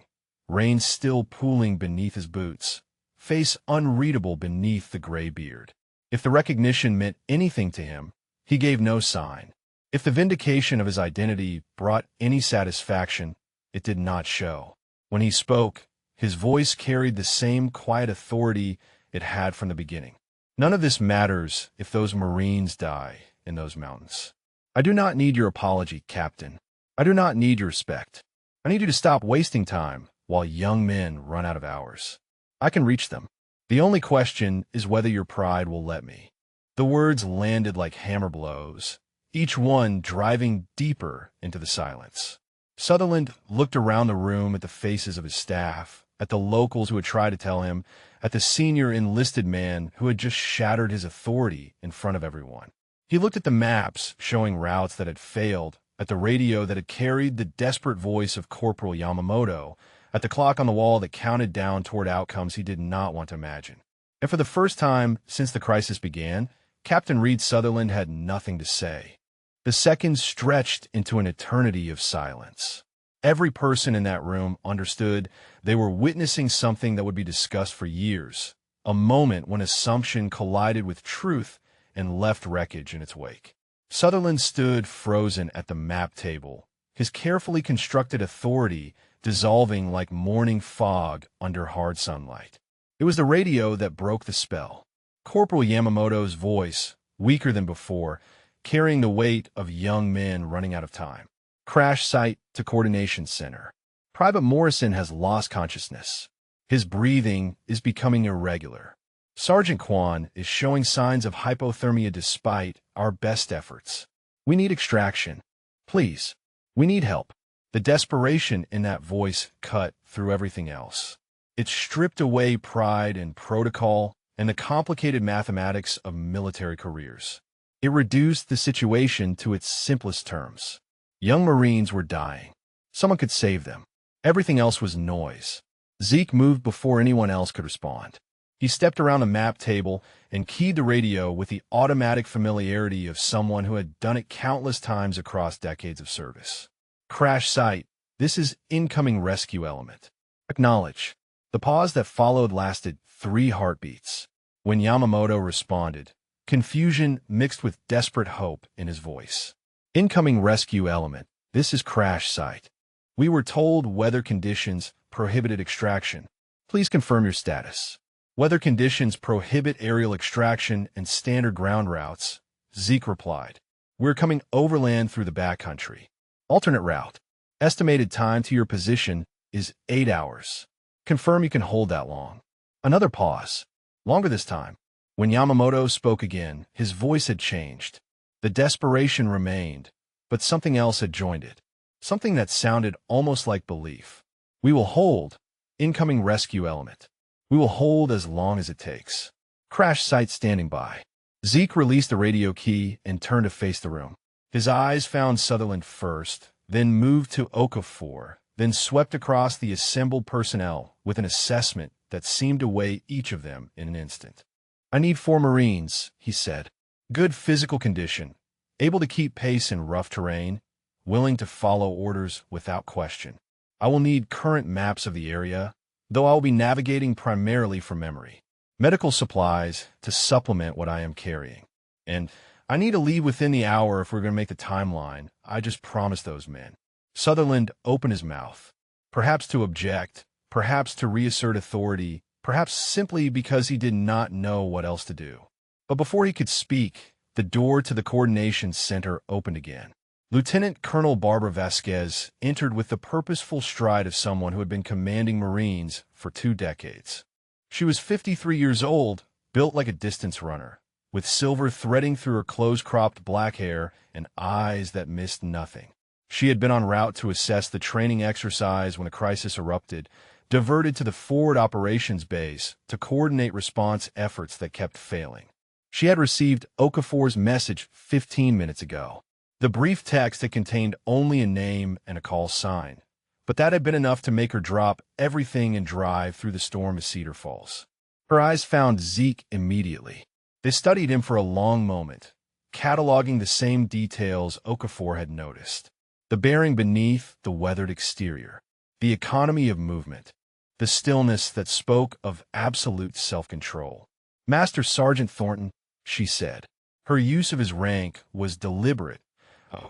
rain still pooling beneath his boots, face unreadable beneath the gray beard. If the recognition meant anything to him, he gave no sign. If the vindication of his identity brought any satisfaction, it did not show. When he spoke, his voice carried the same quiet authority it had from the beginning. "None of this matters if those Marines die in those mountains. I do not need your apology, Captain. I do not need your respect. I need you to stop wasting time while young men run out of hours. I can reach them. The only question is whether your pride will let me." The words landed like hammer blows, each one driving deeper into the silence. Sutherland looked around the room at the faces of his staff, at the locals who had tried to tell him, at the senior enlisted man who had just shattered his authority in front of everyone. He looked at the maps showing routes that had failed, at the radio that had carried the desperate voice of Corporal Yamamoto, at the clock on the wall that counted down toward outcomes he did not want to imagine. And for the first time since the crisis began, Captain Reed Sutherland had nothing to say. The seconds stretched into an eternity of silence. Every person in that room understood they were witnessing something that would be discussed for years, a moment when assumption collided with truth and left wreckage in its wake. Sutherland stood frozen at the map table, his carefully constructed authority dissolving like morning fog under hard sunlight. It was the radio that broke the spell. Corporal Yamamoto's voice, weaker than before, carrying the weight of young men running out of time. Crash site to coordination center. Private Morrison has lost consciousness. His breathing is becoming irregular. Sergeant Kwan is showing signs of hypothermia despite our best efforts. We need extraction. Please. We need help. The desperation in that voice cut through everything else. It stripped away pride and protocol and the complicated mathematics of military careers. It reduced the situation to its simplest terms. Young Marines were dying. Someone could save them. Everything else was noise. Zeke moved before anyone else could respond. He stepped around the map table and keyed the radio with the automatic familiarity of someone who had done it countless times across decades of service. Crash site. This is incoming rescue element. Acknowledge. The pause that followed lasted 3 heartbeats. When Yamamoto responded, confusion mixed with desperate hope in his voice. Incoming rescue element. This is crash site. We were told weather conditions prohibited extraction. Please confirm your status. Weather conditions prohibit aerial extraction and standard ground routes, Zeke replied. We're coming overland through the backcountry. Alternate route. Estimated time to your position is 8 hours. Confirm you can hold that long. Another pause. Longer this time. When Yamamoto spoke again, his voice had changed. The desperation remained, but something else had joined it. Something that sounded almost like belief. We will hold. Incoming rescue element. We will hold as long as it takes. Crash site standing by. Zeke released the radio key and turned to face the room. His eyes found Sutherland first, then moved to Okafor, then swept across the assembled personnel with an assessment that seemed to weigh each of them in an instant. I need 4 Marines, he said. Good physical condition, able to keep pace in rough terrain, willing to follow orders without question. I will need current maps of the area, though I will be navigating primarily from memory. Medical supplies to supplement what I am carrying. And I need to leave within the hour if we're going to make the timeline. I just promised those men. Sutherland opened his mouth, perhaps to object, perhaps to reassert authority, perhaps simply because he did not know what else to do. But before he could speak, the door to the coordination center opened again. Lieutenant Colonel Barbara Vasquez entered with the purposeful stride of someone who had been commanding Marines for 2 decades. She was 53 years old, built like a distance runner, with silver threading through her close-cropped black hair and eyes that missed nothing. She had been en route to assess the training exercise when a crisis erupted, diverted to the forward operations base to coordinate response efforts that kept failing. She had received Okafor's message 15 minutes ago. The brief text had contained only a name and a call sign, but that had been enough to make her drop everything and drive through the storm of Cedar Falls. Her eyes found Zeke immediately. They studied him for a long moment, cataloging the same details Okafor had noticed. The bearing beneath the weathered exterior, the economy of movement, the stillness that spoke of absolute self-control. Master Sergeant Thornton, she said. Her use of his rank was deliberate,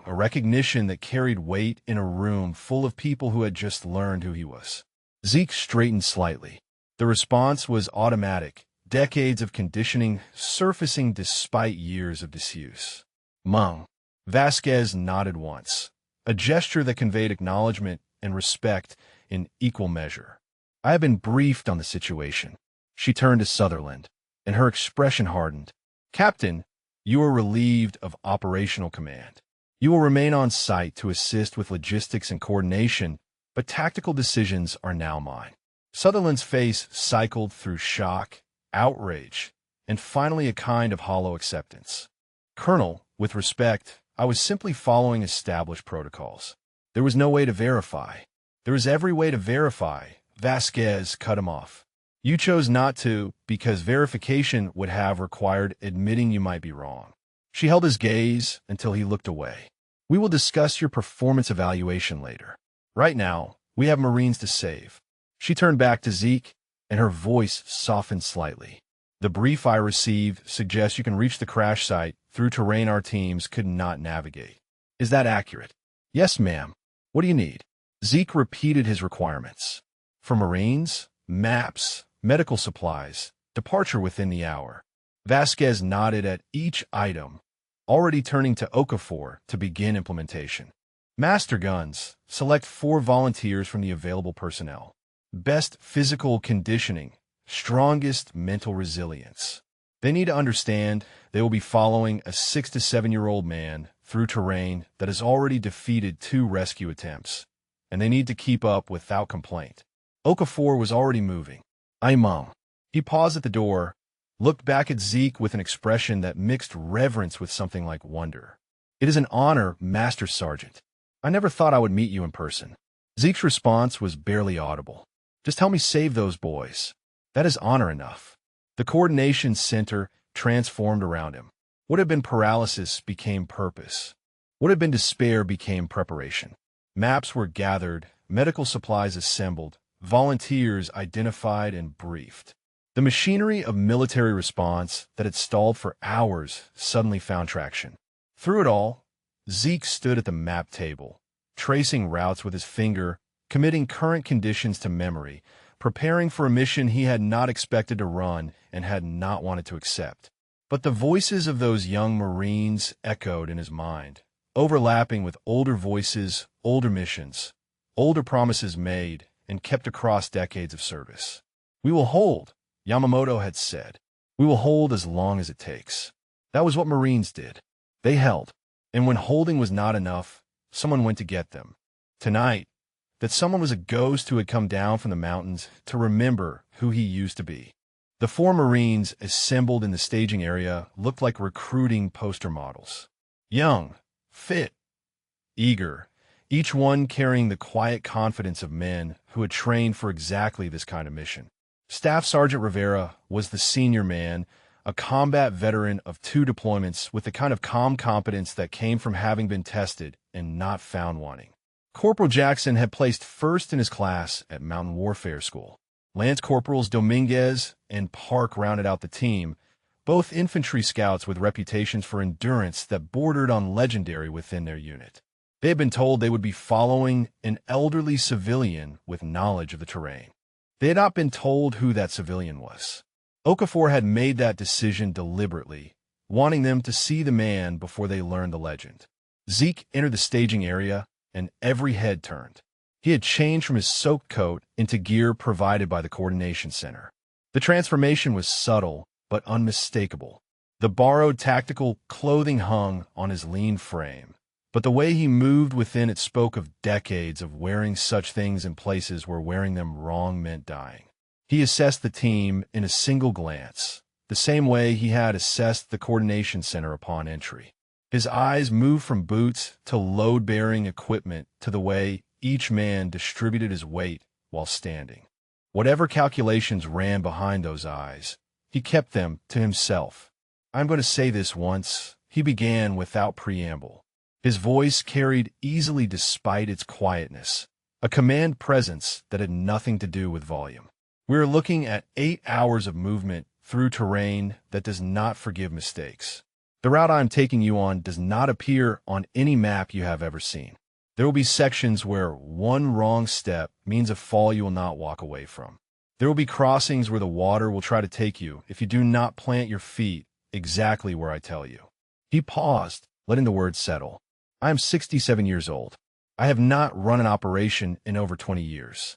a recognition that carried weight in a room full of people who had just learned who he was. Zeke straightened slightly. The response was automatic, decades of conditioning surfacing despite years of disuse. Mung. Vasquez nodded once, a gesture that conveyed acknowledgement and respect in equal measure. I have been briefed on the situation. She turned to Sutherland, and her expression hardened. Captain, you are relieved of operational command. You will remain on site to assist with logistics and coordination, but tactical decisions are now mine. Sutherland's face cycled through shock, outrage, and finally a kind of hollow acceptance. Colonel, with respect, I was simply following established protocols. There was no way to verify. There is every way to verify. Vasquez cut him off. You chose not to because verification would have required admitting you might be wrong. She held his gaze until he looked away. We will discuss your performance evaluation later. Right now, we have Marines to save. She turned back to Zeke, and her voice softened slightly. The brief I received suggests you can reach the crash site through terrain our teams could not navigate. Is that accurate? Yes, ma'am. What do you need? Zeke repeated his requirements. For Marines, maps, medical supplies, departure within the hour. Vasquez nodded at each item, already turning to Okafor to begin implementation. Master Guns, select 4 volunteers from the available personnel. Best physical conditioning, strongest mental resilience. They need to understand they will be following a 6 to 7-year-old man through terrain that has already defeated 2 rescue attempts, and they need to keep up without complaint. Okafor was already moving. Imam. He paused at the door, looked back at Zeke with an expression that mixed reverence with something like wonder. "It is an honor, Master Sergeant. I never thought I would meet you in person." Zeke's response was barely audible. "Just help me save those boys. That is honor enough." The coordination center transformed around him. What had been paralysis became purpose. What had been despair became preparation. Maps were gathered, medical supplies assembled, volunteers identified and briefed. The machinery of military response that had stalled for hours suddenly found traction. Through it all, Zeke stood at the map table, tracing routes with his finger, committing current conditions to memory, preparing for a mission he had not expected to run and had not wanted to accept. But the voices of those young Marines echoed in his mind, overlapping with older voices, older missions, older promises made and kept across decades of service. "We will hold," Yamamoto had said. "We will hold as long as it takes." That was what Marines did. They held. And when holding was not enough, someone went to get them. Tonight, that someone was a ghost who had come down from the mountains to remember who he used to be. The 4 Marines assembled in the staging area looked like recruiting poster models. Young, fit, eager, each one carrying the quiet confidence of men who had trained for exactly this kind of mission. Staff Sergeant Rivera was the senior man, a combat veteran of 2 deployments with the kind of calm competence that came from having been tested and not found wanting. Corporal Jackson had placed first in his class at Mountain Warfare School. Lance Corporals Dominguez and Park rounded out the team, both infantry scouts with reputations for endurance that bordered on legendary within their unit. They had been told they would be following an elderly civilian with knowledge of the terrain. They had not been told who that civilian was. Okafor had made that decision deliberately, wanting them to see the man before they learned the legend. Zeke entered the staging area, and every head turned. He had changed from his soaked coat into gear provided by the coordination center. The transformation was subtle, but unmistakable. The borrowed tactical clothing hung on his lean frame, but the way he moved within it spoke of decades of wearing such things in places where wearing them wrong meant dying. He assessed the team in a single glance, the same way he had assessed the coordination center upon entry. His eyes moved from boots to load-bearing equipment to the way each man distributed his weight while standing. Whatever calculations ran behind those eyes, he kept them to himself. "I'm going to say this once," he began without preamble. His voice carried easily despite its quietness, a command presence that had nothing to do with volume. "We are looking at 8 hours of movement through terrain that does not forgive mistakes. The route I am taking you on does not appear on any map you have ever seen. There will be sections where one wrong step means a fall you will not walk away from. There will be crossings where the water will try to take you if you do not plant your feet exactly where I tell you." He paused, letting the words settle. "I am 67 years old. I have not run an operation in over 20 years.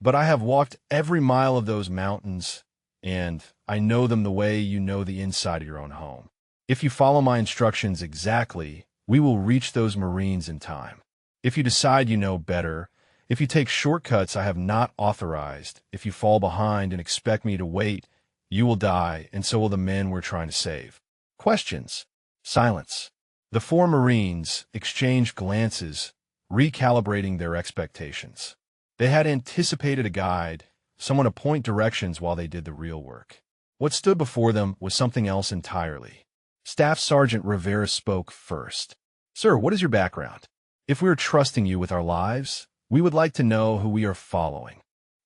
But I have walked every mile of those mountains, and I know them the way you know the inside of your own home. If you follow my instructions exactly, we will reach those Marines in time. If you decide you know better, if you take shortcuts I have not authorized, if you fall behind and expect me to wait, you will die, and so will the men we're trying to save." Questions. Silence. The 4 Marines exchanged glances, recalibrating their expectations. They had anticipated a guide, someone to point directions while they did the real work. What stood before them was something else entirely. Staff Sergeant Rivera spoke first. "Sir, what is your background? If we are trusting you with our lives, we would like to know who we are following."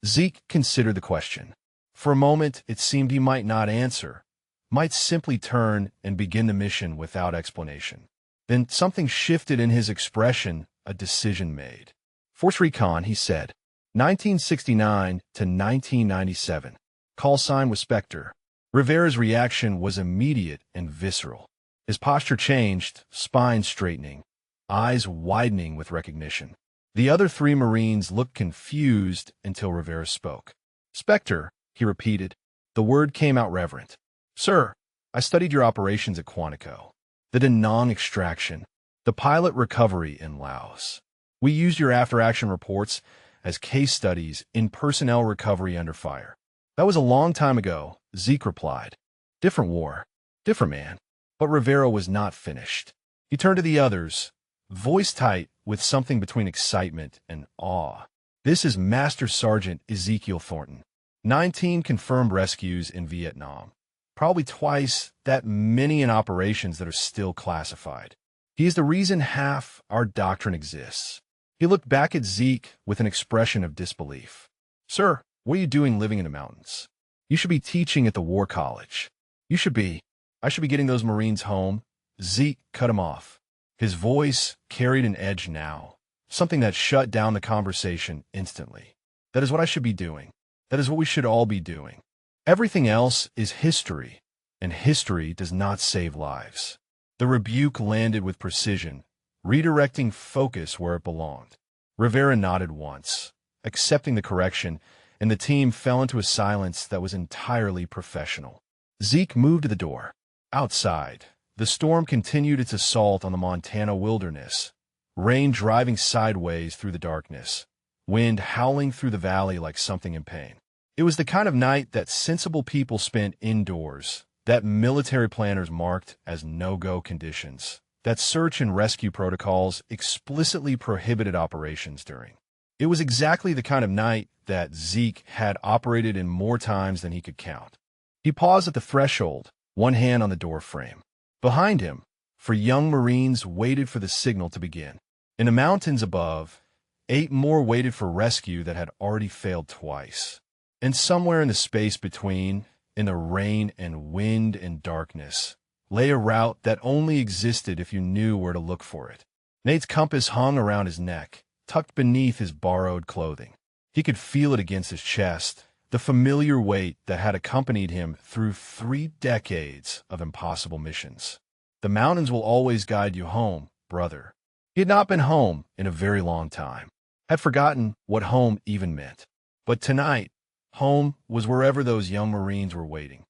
Zeke considered the question. For a moment, it seemed he might not answer, might simply turn and begin the mission without explanation. Then something shifted in his expression, a decision made. "Force Recon," he said. 1969 to 1997. Call sign was Spectre. Rivera's reaction was immediate and visceral. His posture changed, spine straightening, eyes widening with recognition. The other three Marines looked confused until Rivera spoke. "Spectre," he repeated. The word came out reverent. "Sir, I studied your operations at Quantico, the Da Nang extraction, the pilot recovery in Laos. We used your after-action reports as case studies in personnel recovery under fire." "That was a long time ago," Zeke replied. "Different war, different man." But Rivera was not finished. He turned to the others, voice tight with something between excitement and awe. "This is Master Sergeant Ezekiel Thornton. 19 confirmed rescues in Vietnam. Probably twice that many in operations that are still classified. He is the reason half our doctrine exists." He looked back at Zeke with an expression of disbelief. "Sir, what are you doing living in the mountains? You should be teaching at the War College. I should be getting those Marines home." Zeke cut him off. His voice carried an edge now, something that shut down the conversation instantly. "That is what I should be doing. That is what we should all be doing. Everything else is history, and history does not save lives." The rebuke landed with precision, redirecting focus where it belonged. Rivera nodded once, accepting the correction, and the team fell into a silence that was entirely professional. Zeke moved to the door. Outside, the storm continued its assault on the Montana wilderness, rain driving sideways through the darkness, wind howling through the valley like something in pain. It was the kind of night that sensible people spent indoors, that military planners marked as no-go conditions, that search and rescue protocols explicitly prohibited operations during. It was exactly the kind of night that Zeke had operated in more times than he could count. He paused at the threshold, one hand on the door frame. Behind him, 4 young Marines waited for the signal to begin. In the mountains above, 8 more waited for rescue that had already failed twice. And somewhere in the space between, in the rain and wind and darkness, lay a route that only existed if you knew where to look for it. Nate's compass hung around his neck, tucked beneath his borrowed clothing. He could feel it against his chest, the familiar weight that had accompanied him through 3 decades of impossible missions. "The mountains will always guide you home, brother." He had not been home in a very long time, had forgotten what home even meant. But tonight, home was wherever those young Marines were waiting.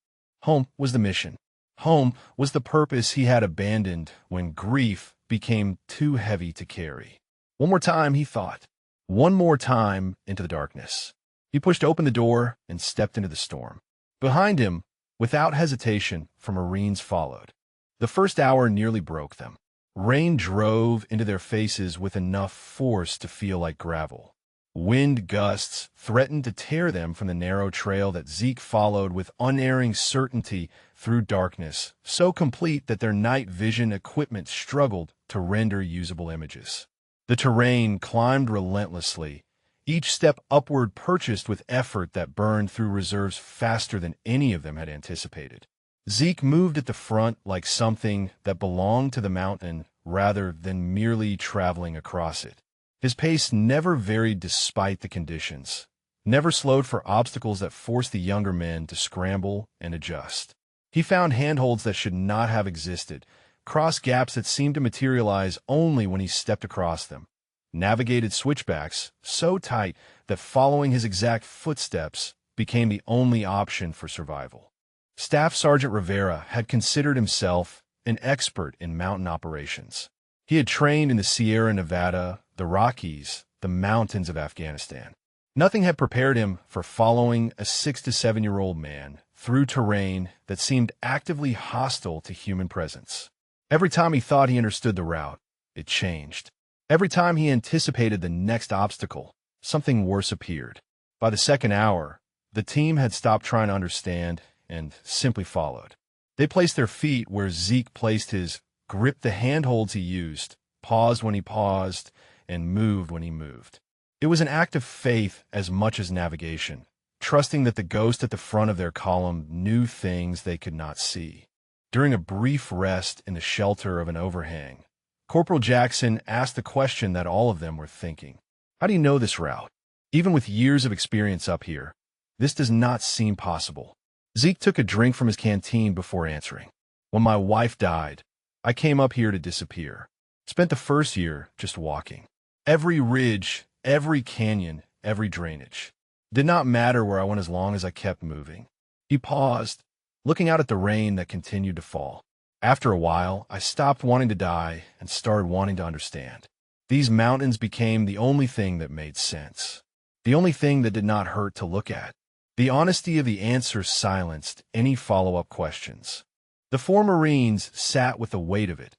Home was the mission. Home was the purpose he had abandoned when grief became too heavy to carry. One more time, he thought. One more time into the darkness. He pushed open the door and stepped into the storm. Behind him, without hesitation, 4 Marines followed. The first hour nearly broke them. Rain drove into their faces with enough force to feel like gravel. Wind gusts threatened to tear them from the narrow trail that Zeke followed with unerring certainty through darkness, so complete that their night vision equipment struggled to render usable images. The terrain climbed relentlessly, each step upward purchased with effort that burned through reserves faster than any of them had anticipated. Zeke moved at the front like something that belonged to the mountain rather than merely traveling across it. His pace never varied despite the conditions, never slowed for obstacles that forced the younger men to scramble and adjust. He found handholds that should not have existed, crossed gaps that seemed to materialize only when he stepped across them, navigated switchbacks so tight that following his exact footsteps became the only option for survival. Staff Sergeant Rivera had considered himself an expert in mountain operations. He had trained in the Sierra Nevada, the Rockies, the mountains of Afghanistan. Nothing had prepared him for following a 6 to 7-year-old man through terrain that seemed actively hostile to human presence. Every time he thought he understood the route, it changed. Every time he anticipated the next obstacle, something worse appeared. By the second hour, the team had stopped trying to understand and simply followed. They placed their feet where Zeke placed his, gripped the handholds he used, paused when he paused, and moved when he moved. It was an act of faith as much as navigation, trusting that the ghost at the front of their column knew things they could not see. During a brief rest in the shelter of an overhang, Corporal Jackson asked the question that all of them were thinking. How do you know this route? Even with years of experience up here, this does not seem possible. Zeke took a drink from his canteen before answering. When my wife died, I came up here to disappear. Spent the first year just walking. Every ridge, every canyon, every drainage. Did not matter where I went as long as I kept moving. He paused, looking out at the rain that continued to fall. After a while, I stopped wanting to die and started wanting to understand. These mountains became the only thing that made sense. The only thing that did not hurt to look at. The honesty of the answers silenced any follow-up questions. The four Marines sat with the weight of it,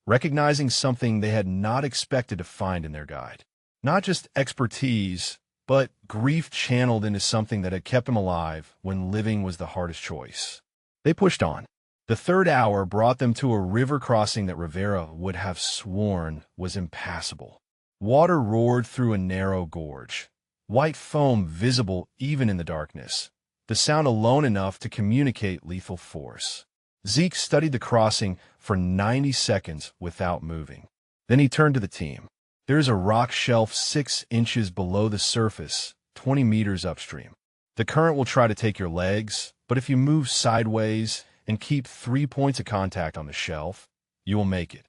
recognizing something they had not expected to find in their guide. Not just expertise, but grief channeled into something that had kept them alive when living was the hardest choice. They pushed on. The third hour brought them to a river crossing that Rivera would have sworn was impassable. Water roared through a narrow gorge, white foam visible even in the darkness, the sound alone enough to communicate lethal force. Zeke studied the crossing for 90 seconds without moving. Then he turned to the team. There is a rock shelf 6 inches below the surface, 20 meters upstream. The current will try to take your legs, but if you move sideways and keep 3 points of contact on the shelf, you will make it.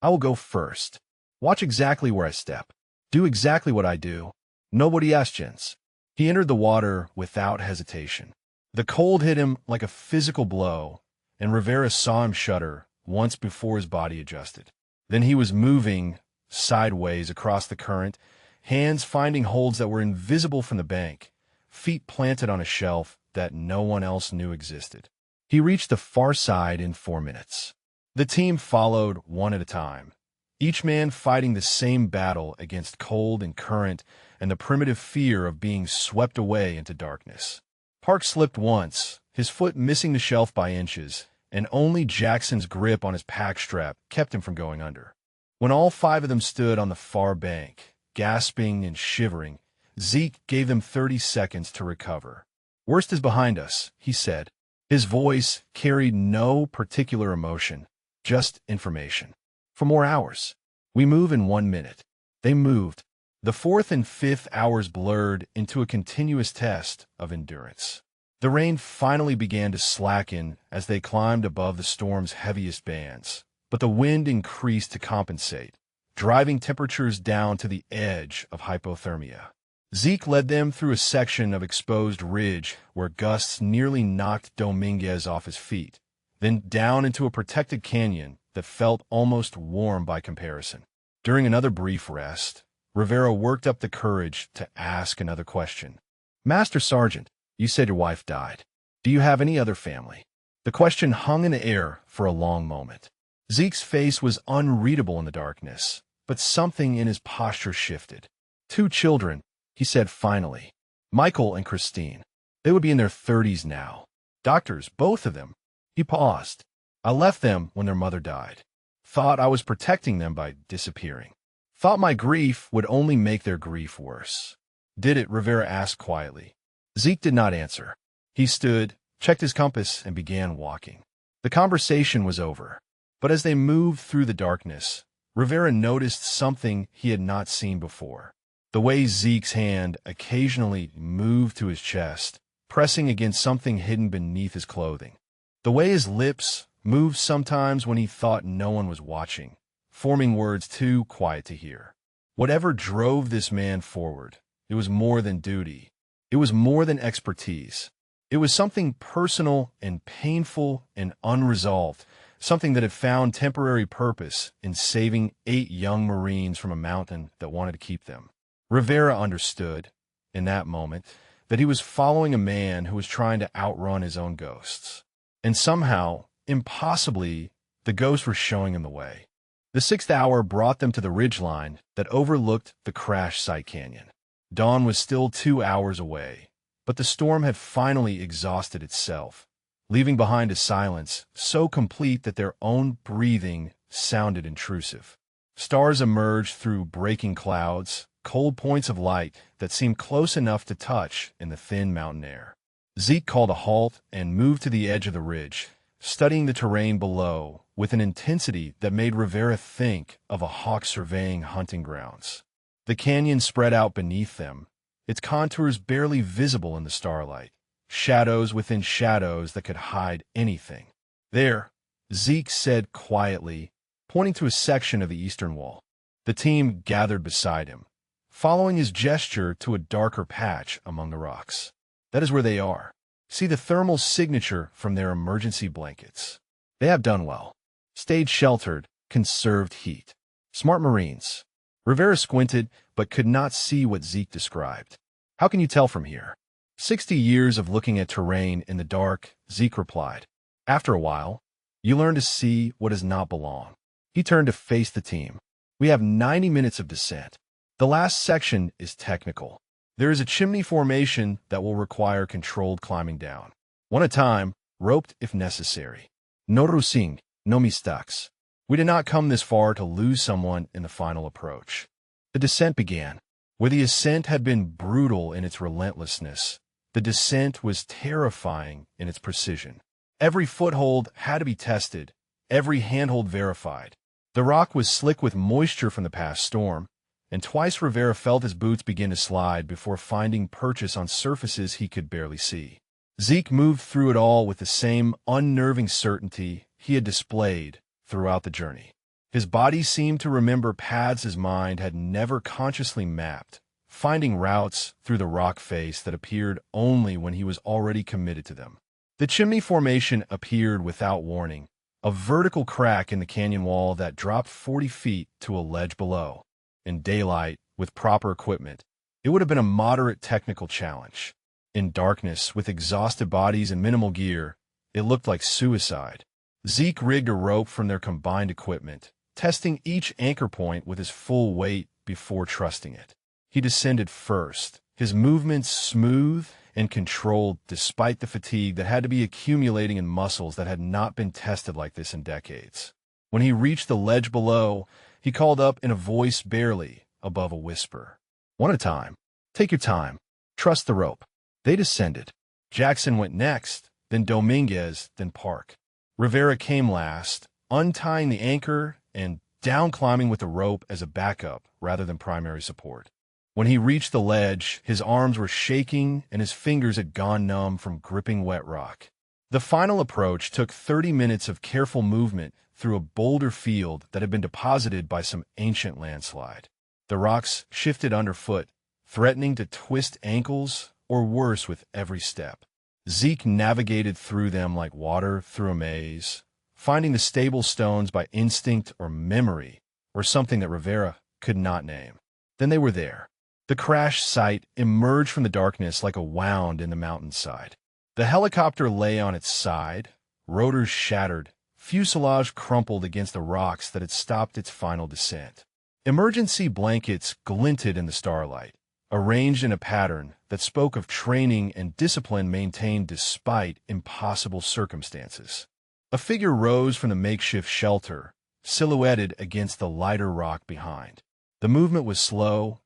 I will go first. Watch exactly where I step. Do exactly what I do. Nobody questions. He entered the water without hesitation. The cold hit him like a physical blow, and Rivera saw him shudder once before his body adjusted. Then he was moving sideways across the current, hands finding holds that were invisible from the bank, feet planted on a shelf that no one else knew existed. He reached the far side in 4 minutes. The team followed one at a time, each man fighting the same battle against cold and current and the primitive fear of being swept away into darkness. Park slipped once, his foot missing the shelf by inches, and only Jackson's grip on his pack strap kept him from going under. When all 5 of them stood on the far bank, gasping and shivering, Zeke gave them 30 seconds to recover. "Worst is behind us," he said. His voice carried no particular emotion, just information. "For more hours. We move in 1 minute." They moved. The 4th and 5th hours blurred into a continuous test of endurance. The rain finally began to slacken as they climbed above the storm's heaviest bands, but the wind increased to compensate, driving temperatures down to the edge of hypothermia. Zeke led them through a section of exposed ridge where gusts nearly knocked Dominguez off his feet, then down into a protected canyon that felt almost warm by comparison. During another brief rest, Rivera worked up the courage to ask another question. "Master Sergeant, you said your wife died. Do you have any other family?" The question hung in the air for a long moment. Zeke's face was unreadable in the darkness, but something in his posture shifted. "2 children," he said finally. "Michael and Christine. They would be in their 30s now. Doctors, both of them." He paused. "I left them when their mother died. Thought I was protecting them by disappearing. Thought my grief would only make their grief worse." "Did it?" Rivera asked quietly. Zeke did not answer. He stood, checked his compass, and began walking. The conversation was over, but as they moved through the darkness, Rivera noticed something he had not seen before. The way Zeke's hand occasionally moved to his chest, pressing against something hidden beneath his clothing. The way his lips moved sometimes when he thought no one was watching, forming words too quiet to hear. Whatever drove this man forward, it was more than duty. It was more than expertise. It was something personal and painful and unresolved, something that had found temporary purpose in saving 8 young Marines from a mountain that wanted to keep them. Rivera understood, in that moment, that he was following a man who was trying to outrun his own ghosts. And somehow, impossibly, the ghosts were showing him the way. The 6th hour brought them to the ridgeline that overlooked the crash site canyon. Dawn was still 2 hours away, but the storm had finally exhausted itself, leaving behind a silence so complete that their own breathing sounded intrusive. Stars emerged through breaking clouds, cold points of light that seemed close enough to touch in the thin mountain air. Zeke called a halt and moved to the edge of the ridge, studying the terrain below with an intensity that made Rivera think of a hawk surveying hunting grounds. The canyon spread out beneath them, its contours barely visible in the starlight, shadows within shadows that could hide anything. "There," Zeke said quietly, pointing to a section of the eastern wall. The team gathered beside him, following his gesture to a darker patch among the rocks. That is where they are. See the thermal signature from their emergency blankets. They have done well. Stayed sheltered, conserved heat. Smart Marines. Rivera squinted, but could not see what Zeke described. How can you tell from here? 60 years of looking at terrain in the dark, Zeke replied. After a while, you learn to see what does not belong. He turned to face the team. We have 90 minutes of descent. The last section is technical. There is a chimney formation that will require controlled climbing down. One at a time, roped if necessary. No rusing, no mistakes. We did not come this far to lose someone in the final approach. The descent began. Where the ascent had been brutal in its relentlessness, the descent was terrifying in its precision. Every foothold had to be tested, every handhold verified. The rock was slick with moisture from the past storm, and twice Rivera felt his boots begin to slide before finding purchase on surfaces he could barely see. Zeke moved through it all with the same unnerving certainty he had displayed throughout the journey. His body seemed to remember paths his mind had never consciously mapped, finding routes through the rock face that appeared only when he was already committed to them. The chimney formation appeared without warning, a vertical crack in the canyon wall that dropped 40 feet to a ledge below. In daylight, with proper equipment, it would have been a moderate technical challenge. In darkness, with exhausted bodies and minimal gear, it looked like suicide. Zeke rigged a rope from their combined equipment, testing each anchor point with his full weight before trusting it. He descended first, his movements smooth and controlled despite the fatigue that had to be accumulating in muscles that had not been tested like this in decades. When he reached the ledge below, he called up in a voice barely above a whisper. One at a time. Take your time. Trust the rope. They descended. Jackson went next, then Dominguez, then Park. Rivera came last, untying the anchor and down climbing with the rope as a backup rather than primary support. When he reached the ledge, his arms were shaking and his fingers had gone numb from gripping wet rock. The final approach took 30 minutes of careful movement through a boulder field that had been deposited by some ancient landslide. The rocks shifted underfoot, threatening to twist ankles or worse with every step. Zeke navigated through them like water through a maze, finding the stable stones by instinct or memory, or something that Rivera could not name. Then they were there. The crash site emerged from the darkness like a wound in the mountainside. The helicopter lay on its side, rotors shattered, fuselage crumpled against the rocks that had stopped its final descent. Emergency blankets glinted in the starlight, arranged in a pattern that spoke of training and discipline maintained despite impossible circumstances. A figure rose from the makeshift shelter, silhouetted against the lighter rock behind. The movement was slow,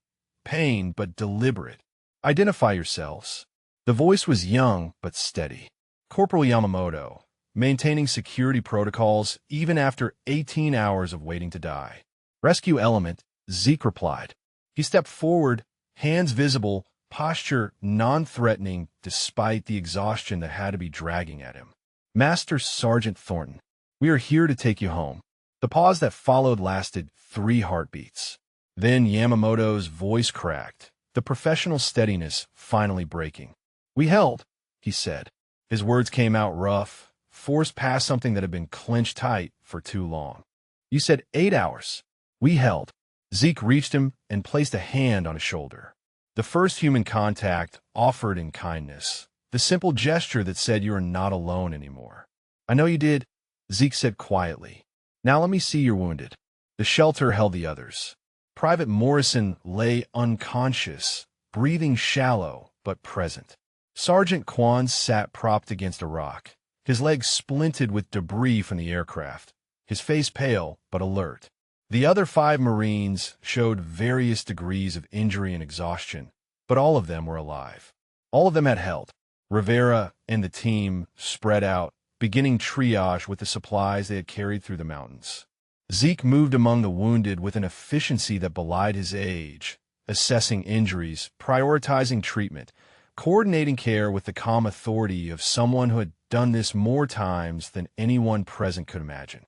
pained but deliberate. Identify yourselves. The voice was young but steady. Corporal Yamamoto, maintaining security protocols even after 18 hours of waiting to die. Rescue element, Zeke replied. He stepped forward, hands visible, posture non-threatening despite the exhaustion that had to be dragging at him. Master Sergeant Thornton, we are here to take you home. The pause that followed lasted 3 heartbeats. Then Yamamoto's voice cracked, the professional steadiness finally breaking. We held, he said. His words came out rough, forced past something that had been clenched tight for too long. You said 8 hours. We held. Zeke reached him and placed a hand on his shoulder. The first human contact offered in kindness, the simple gesture that said you are not alone anymore. I know you did, Zeke said quietly. Now let me see you're wounded. The shelter held the others. Private Morrison lay unconscious, breathing shallow but present. Sergeant Kwan sat propped against a rock, his legs splinted with debris from the aircraft, his face pale but alert. The other 5 Marines showed various degrees of injury and exhaustion, but all of them were alive. All of them had held. Rivera and the team spread out, beginning triage with the supplies they had carried through the mountains. Zeke moved among the wounded with an efficiency that belied his age, assessing injuries, prioritizing treatment, coordinating care with the calm authority of someone who had done this more times than anyone present could imagine.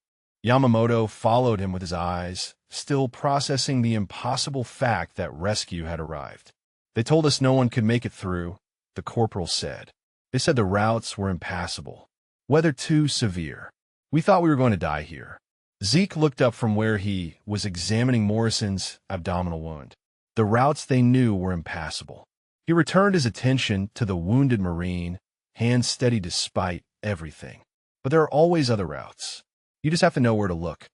Yamamoto followed him with his eyes, still processing the impossible fact that rescue had arrived. They told us no one could make it through, the corporal said. They said the routes were impassable. Weather too severe. We thought we were going to die here. Zeke looked up from where he was examining Morrison's abdominal wound. The routes they knew were impassable. He returned his attention to the wounded Marine, hands steady despite everything. But there are always other routes. You just have to know where to look.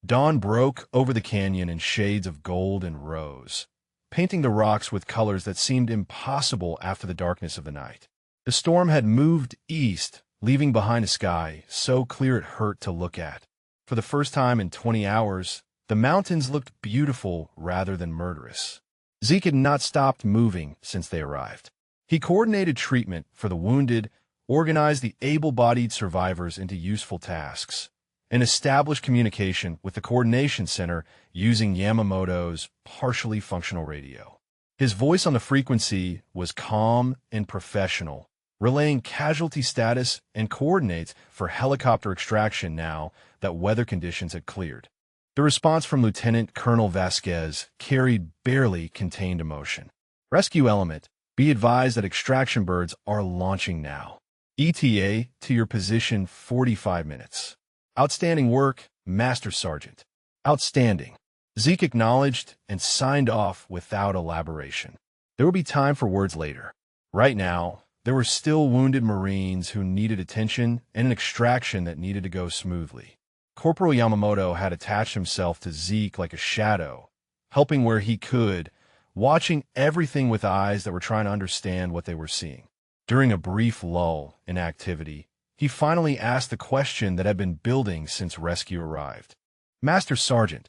Dawn broke over the canyon in shades of gold and rose, painting the rocks with colors that seemed impossible after the darkness of the night. The storm had moved east, leaving behind a sky so clear it hurt to look at. For the first time in 20 hours, the mountains looked beautiful rather than murderous. Zeke had not stopped moving since they arrived. He coordinated treatment for the wounded, organized the able-bodied survivors into useful tasks, and established communication with the coordination center using Yamamoto's partially functional radio. His voice on the frequency was calm and professional, relaying casualty status and coordinates for helicopter extraction now that weather conditions had cleared. The response from Lieutenant Colonel Vasquez carried barely contained emotion. Rescue element, be advised that extraction birds are launching now. ETA to your position 45 minutes. Outstanding work, Master Sergeant. Outstanding. Zeke acknowledged and signed off without elaboration. There would be time for words later. Right now, there were still wounded Marines who needed attention and an extraction that needed to go smoothly. Corporal Yamamoto had attached himself to Zeke like a shadow, helping where he could, watching everything with eyes that were trying to understand what they were seeing. During a brief lull in activity, he finally asked the question that had been building since rescue arrived. Master Sergeant,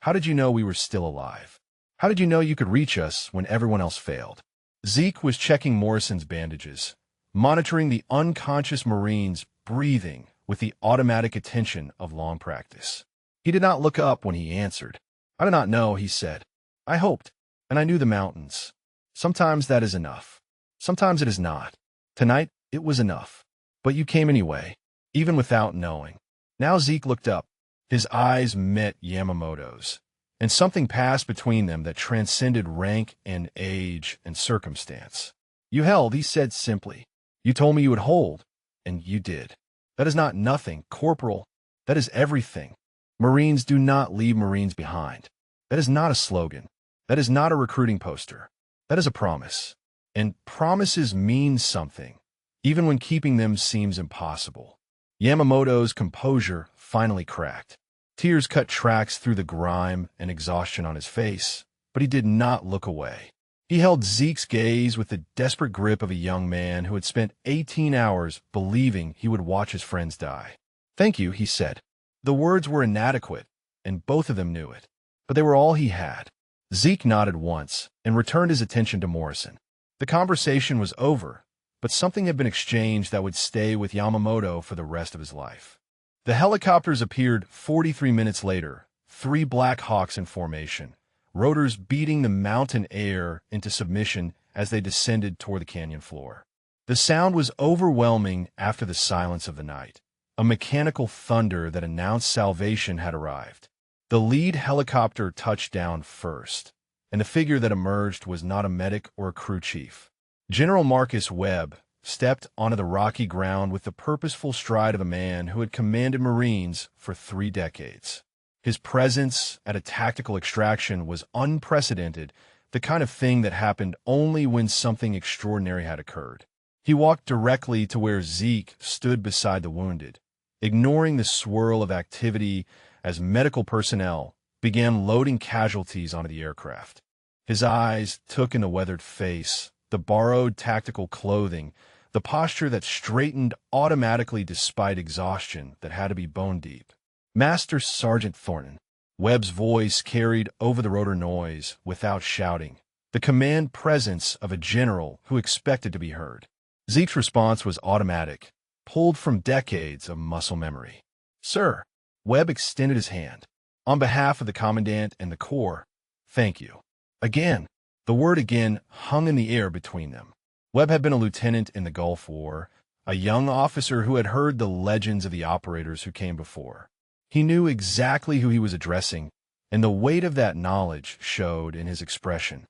how did you know we were still alive? How did you know you could reach us when everyone else failed? Zeke was checking Morrison's bandages, monitoring the unconscious Marine's breathing with the automatic attention of long practice. He did not look up when he answered. I did not know, he said. I hoped, and I knew the mountains. Sometimes that is enough. Sometimes it is not. Tonight, it was enough. But you came anyway, even without knowing. Now Zeke looked up. His eyes met Yamamoto's, and something passed between them that transcended rank and age and circumstance. You held, he said simply. You told me you would hold, and you did. That is not nothing, Corporal. That is everything. Marines do not leave Marines behind. That is not a slogan. That is not a recruiting poster. That is a promise. And promises mean something, even when keeping them seems impossible. Yamamoto's composure finally cracked. Tears cut tracks through the grime and exhaustion on his face, but he did not look away. He held Zeke's gaze with the desperate grip of a young man who had spent 18 hours believing he would watch his friends die. Thank you, he said. The words were inadequate, and both of them knew it, but they were all he had. Zeke nodded once and returned his attention to Morrison. The conversation was over, but something had been exchanged that would stay with Yamamoto for the rest of his life. The helicopters appeared 43 minutes later, 3 Black Hawks in formation, rotors beating the mountain air into submission as they descended toward the canyon floor. The sound was overwhelming after the silence of the night, a mechanical thunder that announced salvation had arrived. The lead helicopter touched down first, and the figure that emerged was not a medic or a crew chief. General Marcus Webb stepped onto the rocky ground with the purposeful stride of a man who had commanded Marines for 3 decades. His presence at a tactical extraction was unprecedented, the kind of thing that happened only when something extraordinary had occurred. He walked directly to where Zeke stood beside the wounded, ignoring the swirl of activity as medical personnel began loading casualties onto the aircraft. His eyes took in the weathered face, the borrowed tactical clothing, the posture that straightened automatically despite exhaustion that had to be bone deep. Master Sergeant Thornton. Webb's voice carried over the rotor noise without shouting, the command presence of a general who expected to be heard. Zeke's response was automatic, pulled from decades of muscle memory. Sir. Webb extended his hand. On behalf of the Commandant and the Corps, thank you. Again. The word again hung in the air between them. Webb had been a lieutenant in the Gulf War, a young officer who had heard the legends of the operators who came before. He knew exactly who he was addressing, and the weight of that knowledge showed in his expression.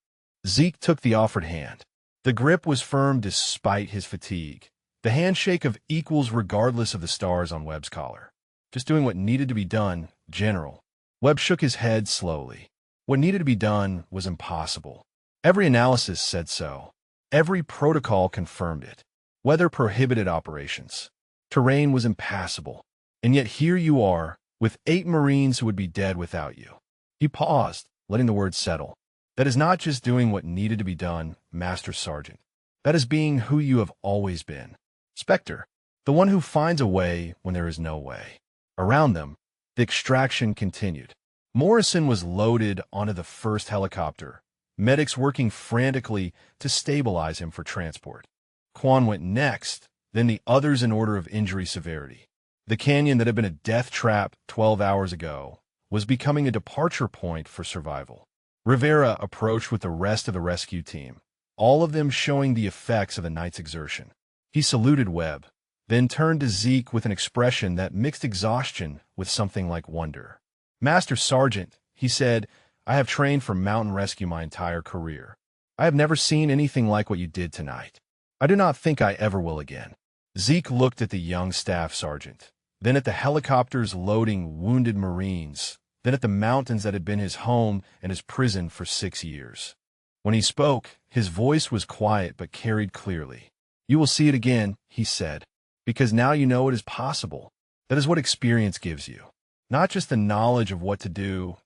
Zeke took the offered hand. The grip was firm despite his fatigue, the handshake of equals regardless of the stars on Webb's collar. Just doing what needed to be done, General. Webb shook his head slowly. What needed to be done was impossible. Every analysis said so. Every protocol confirmed it. Weather prohibited operations. Terrain was impassable. And yet here you are, with 8 Marines who would be dead without you. He paused, letting the words settle. That is not just doing what needed to be done, Master Sergeant. That is being who you have always been. Spectre, the one who finds a way when there is no way. Around them, the extraction continued. Morrison was loaded onto the first helicopter, medics working frantically to stabilize him for transport. Quan went next, then the others in order of injury severity. The canyon that had been a death trap 12 hours ago was becoming a departure point for survival. Rivera approached with the rest of the rescue team, all of them showing the effects of the night's exertion. He saluted Webb, then turned to Zeke with an expression that mixed exhaustion with something like wonder. Master Sergeant, he said, I have trained for mountain rescue my entire career. I have never seen anything like what you did tonight. I do not think I ever will again. Zeke looked at the young staff sergeant, then at the helicopters loading wounded Marines, then at the mountains that had been his home and his prison for 6 years. When he spoke, his voice was quiet but carried clearly. You will see it again, he said, because now you know it is possible. That is what experience gives you. Not just the knowledge of what to do,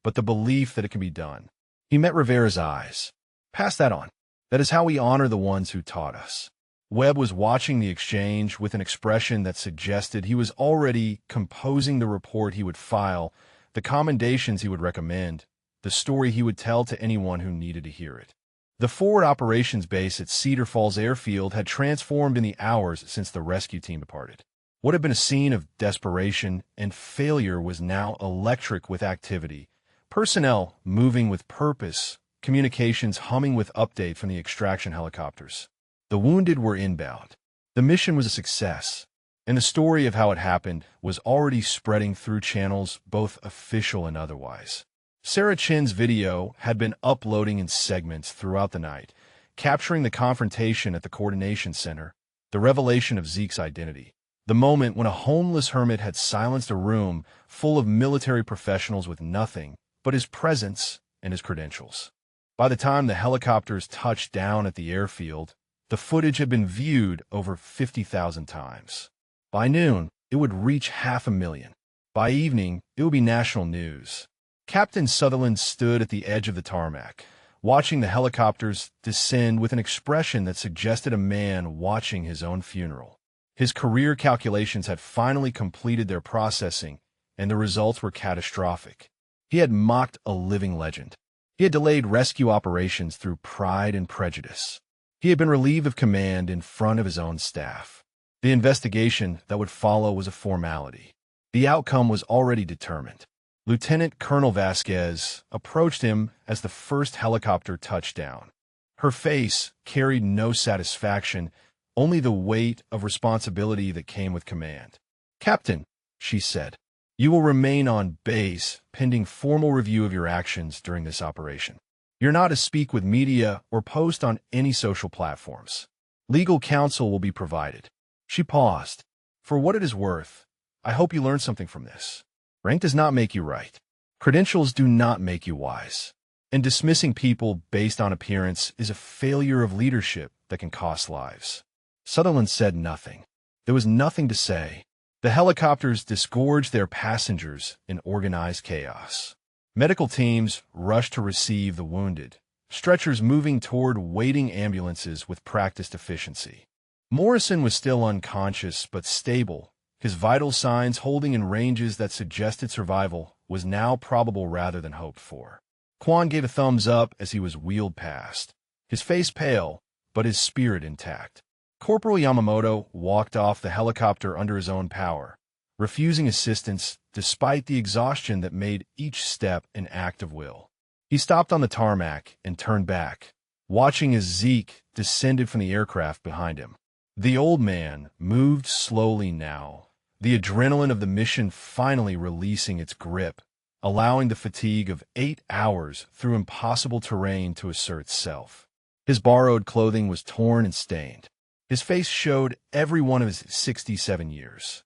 but the belief that it can be done. He met Rivera's eyes. Pass that on. That is how we honor the ones who taught us. Webb was watching the exchange with an expression that suggested he was already composing the report he would file, the commendations he would recommend, the story he would tell to anyone who needed to hear it. The forward operations base at Cedar Falls Airfield had transformed in the hours since the rescue team departed. What had been a scene of desperation and failure was now electric with activity, personnel moving with purpose, communications humming with update from the extraction helicopters. The wounded were inbound. The mission was a success, and the story of how it happened was already spreading through channels both official and otherwise. Sarah Chin's video had been uploading in segments throughout the night, capturing the confrontation at the coordination center, the revelation of Zeke's identity, the moment when a homeless hermit had silenced a room full of military professionals with nothing but his presence and his credentials. By the time the helicopters touched down at the airfield, the footage had been viewed over 50,000 times. By noon, it would reach 500,000. By evening, it would be national news. Captain Sutherland stood at the edge of the tarmac, watching the helicopters descend with an expression that suggested a man watching his own funeral. His career calculations had finally completed their processing, and the results were catastrophic. He had mocked a living legend. He had delayed rescue operations through pride and prejudice. He had been relieved of command in front of his own staff. The investigation that would follow was a formality. The outcome was already determined. Lieutenant Colonel Vasquez approached him as the first helicopter touched down. Her face carried no satisfaction, only the weight of responsibility that came with command. Captain, she said, you will remain on base pending formal review of your actions during this operation. You're not to speak with media or post on any social platforms. Legal counsel will be provided. She paused. For what it is worth, I hope you learned something from this. Rank does not make you right. Credentials do not make you wise. And dismissing people based on appearance is a failure of leadership that can cost lives. Sutherland said nothing. There was nothing to say. The helicopters disgorged their passengers in organized chaos. Medical teams rushed to receive the wounded, stretchers moving toward waiting ambulances with practiced efficiency. Morrison was still unconscious but stable. His vital signs holding in ranges that suggested survival was now probable rather than hoped for. Quan gave a thumbs up as he was wheeled past, his face pale, but his spirit intact. Corporal Yamamoto walked off the helicopter under his own power, refusing assistance despite the exhaustion that made each step an act of will. He stopped on the tarmac and turned back, watching as Zeke descended from the aircraft behind him. The old man moved slowly now, the adrenaline of the mission finally releasing its grip, allowing the fatigue of 8 hours through impossible terrain to assert itself. His borrowed clothing was torn and stained. His face showed every one of his 67 years.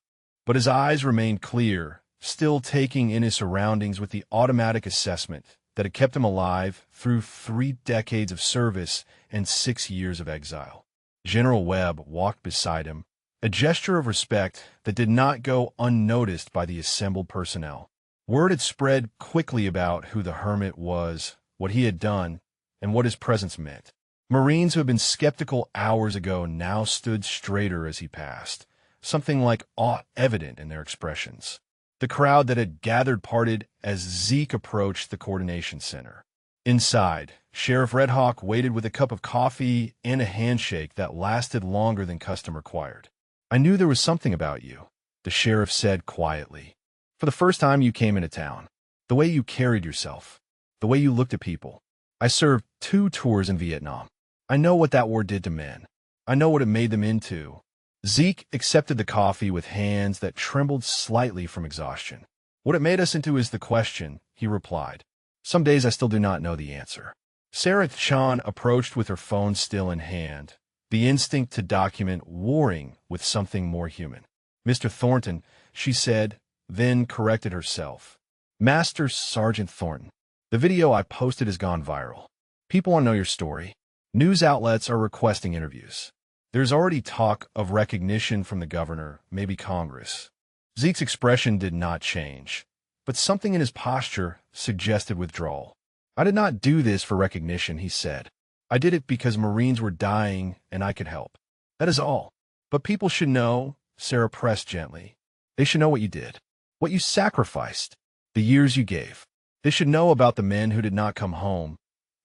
But his eyes remained clear, still taking in his surroundings with the automatic assessment that had kept him alive through 3 decades of service and 6 years of exile. General Webb walked beside him, a gesture of respect that did not go unnoticed by the assembled personnel. Word had spread quickly about who the hermit was, what he had done, and what his presence meant. Marines who had been skeptical hours ago now stood straighter as he passed, something like awe evident in their expressions. The crowd that had gathered parted as Zeke approached the coordination center. Inside, Sheriff Red Hawk waited with a cup of coffee and a handshake that lasted longer than custom required. "I knew there was something about you," the sheriff said quietly. "For the first time you came into town. The way you carried yourself. The way you looked at people. I served 2 tours in Vietnam. I know what that war did to men. I know what it made them into." Zeke accepted the coffee with hands that trembled slightly from exhaustion. "What it made us into is the question," he replied. "Some days I still do not know the answer." Sarah Chan approached with her phone still in hand, the instinct to document warring with something more human. "Mr. Thornton," she said, then corrected herself. "Master Sergeant Thornton. The video I posted has gone viral. People want to know your story. News outlets are requesting interviews. There's already talk of recognition from the governor, maybe Congress." Zeke's expression did not change, but something in his posture suggested withdrawal. "I did not do this for recognition," he said. "I did it because Marines were dying and I could help. That is all. But people should know," Sarah pressed gently. "They should know what you did, what you sacrificed, the years you gave. They should know about the men who did not come home,"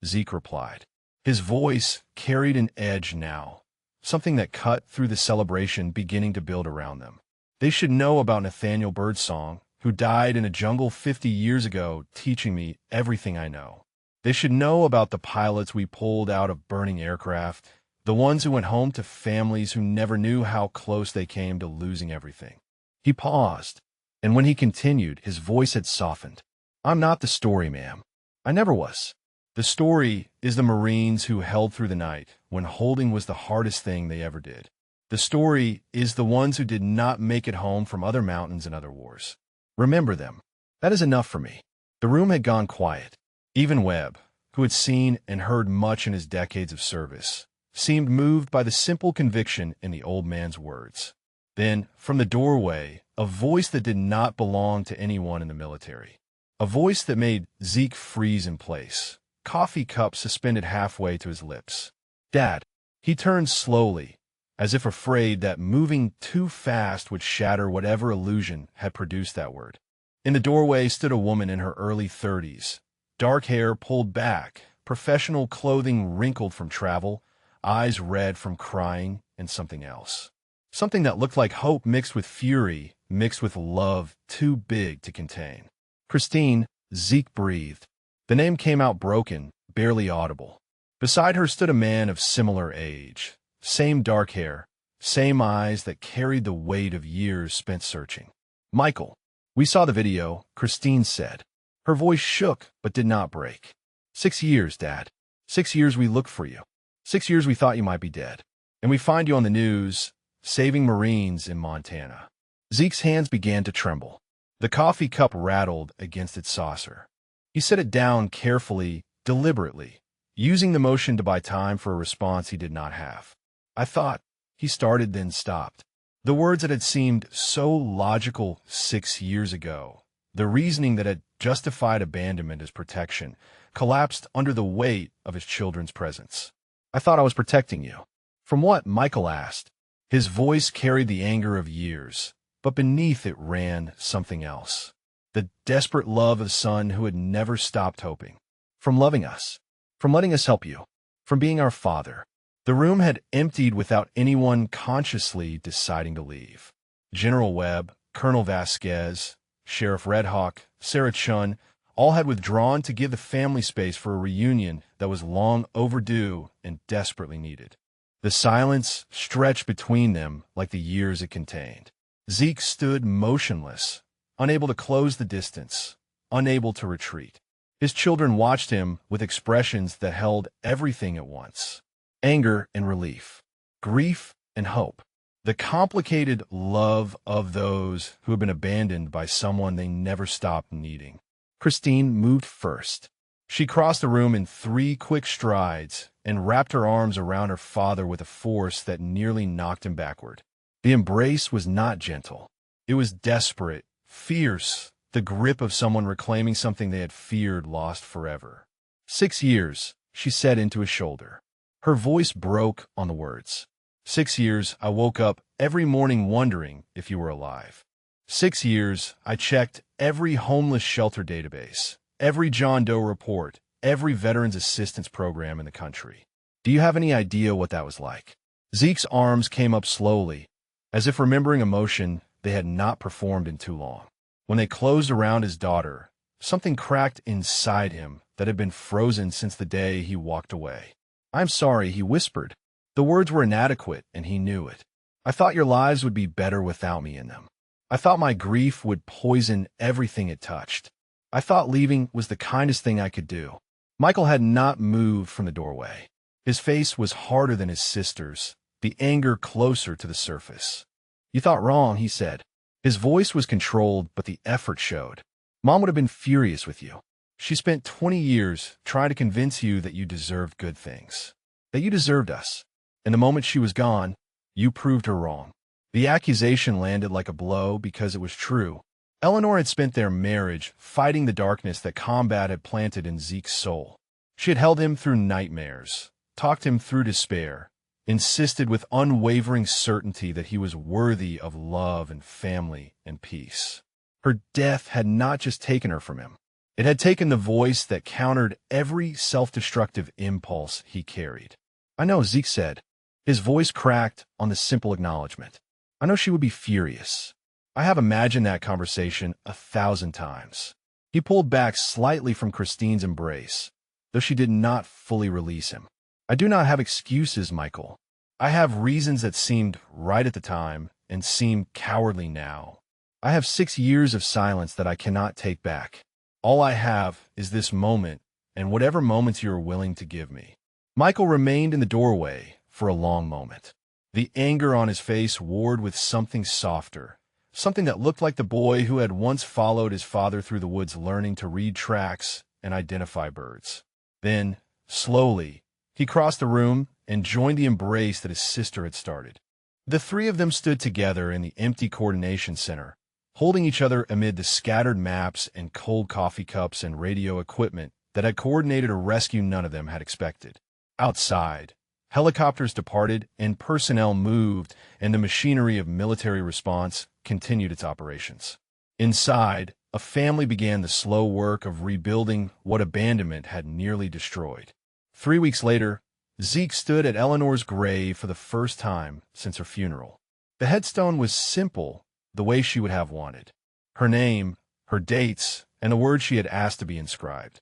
Zeke replied. His voice carried an edge now, something that cut through the celebration beginning to build around them. "They should know about Nathaniel Birdsong, who died in a jungle 50 years ago, teaching me everything I know. They should know about the pilots we pulled out of burning aircraft, the ones who went home to families who never knew how close they came to losing everything." He paused, and when he continued, his voice had softened. "I'm not the story, ma'am. I never was. The story is the Marines who held through the night when holding was the hardest thing they ever did. The story is the ones who did not make it home from other mountains and other wars. Remember them. That is enough for me." The room had gone quiet. Even Webb, who had seen and heard much in his decades of service, seemed moved by the simple conviction in the old man's words. Then, from the doorway, a voice that did not belong to anyone in the military. A voice that made Zeke freeze in place, coffee cup suspended halfway to his lips. "Dad." He turned slowly, as if afraid that moving too fast would shatter whatever illusion had produced that word. In the doorway stood a woman in her early 30s, dark hair pulled back, professional clothing wrinkled from travel, eyes red from crying, and something else. Something that looked like hope mixed with fury, mixed with love too big to contain. "Christine," Zeke breathed. The name came out broken, barely audible. Beside her stood a man of similar age. Same dark hair, same eyes that carried the weight of years spent searching. "Michael." "We saw the video," Christine said. Her voice shook but did not break. 6 years, Dad. 6 years we looked for you. 6 years we thought you might be dead. And we find you on the news, saving Marines in Montana." Zeke's hands began to tremble. The coffee cup rattled against its saucer. He set it down carefully, deliberately, using the motion to buy time for a response he did not have. "I thought," he started then stopped. The words that had seemed so logical 6 years ago, the reasoning that had justified abandonment as protection, collapsed under the weight of his children's presence. "I thought I was protecting you." "From what?" Michael asked. His voice carried the anger of years, but beneath it ran something else. The desperate love of a son who had never stopped hoping. "From loving us. From letting us help you. From being our father." The room had emptied without anyone consciously deciding to leave. General Webb, Colonel Vasquez, Sheriff Red Hawk, Sarah Chun, all had withdrawn to give the family space for a reunion that was long overdue and desperately needed. The silence stretched between them like the years it contained. Zeke stood motionless, unable to close the distance, unable to retreat. His children watched him with expressions that held everything at once: anger and relief, grief and hope, the complicated love of those who have been abandoned by someone they never stopped needing. Christine moved first. She crossed the room in 3 quick strides and wrapped her arms around her father with a force that nearly knocked him backward. The embrace was not gentle. It was desperate, fierce, the grip of someone reclaiming something they had feared lost forever. 6 years, she said into his shoulder. Her voice broke on the words. 6 years, I woke up every morning wondering if you were alive. 6 years, I checked every homeless shelter database, every John Doe report, every Veterans Assistance Program in the country. Do you have any idea what that was like? Zeke's arms came up slowly, as if remembering emotion they had not performed in too long. When they closed around his daughter, something cracked inside him that had been frozen since the day he walked away. I'm sorry, he whispered. The words were inadequate, and he knew it. I thought your lives would be better without me in them. I thought my grief would poison everything it touched. I thought leaving was the kindest thing I could do. Michael had not moved from the doorway. His face was harder than his sister's, the anger closer to the surface. You thought wrong, he said. His voice was controlled, but the effort showed. Mom would have been furious with you. She spent 20 years trying to convince you that you deserved good things, that you deserved us. And the moment she was gone, you proved her wrong. The accusation landed like a blow because it was true. Eleanor had spent their marriage fighting the darkness that combat had planted in Zeke's soul. She had held him through nightmares, talked him through despair, insisted with unwavering certainty that he was worthy of love and family and peace. Her death had not just taken her from him. It had taken the voice that countered every self-destructive impulse he carried. I know, Zeke said. His voice cracked on the simple acknowledgement. I know she would be furious. I have imagined that conversation 1,000 times. He pulled back slightly from Christine's embrace, though she did not fully release him. I do not have excuses, Michael. I have reasons that seemed right at the time and seem cowardly now. I have 6 years of silence that I cannot take back. All I have is this moment and whatever moments you are willing to give me. Michael remained in the doorway for a long moment. The anger on his face warred with something softer, something that looked like the boy who had once followed his father through the woods learning to read tracks and identify birds. Then, slowly, he crossed the room and joined the embrace that his sister had started. The 3 of them stood together in the empty coordination center, holding each other amid the scattered maps and cold coffee cups and radio equipment that had coordinated a rescue none of them had expected. Outside, helicopters departed and personnel moved, and the machinery of military response continued its operations. Inside, a family began the slow work of rebuilding what abandonment had nearly destroyed. 3 weeks later, Zeke stood at Eleanor's grave for the first time since her funeral. The headstone was simple, the way she would have wanted. Her name, her dates, and the words she had asked to be inscribed.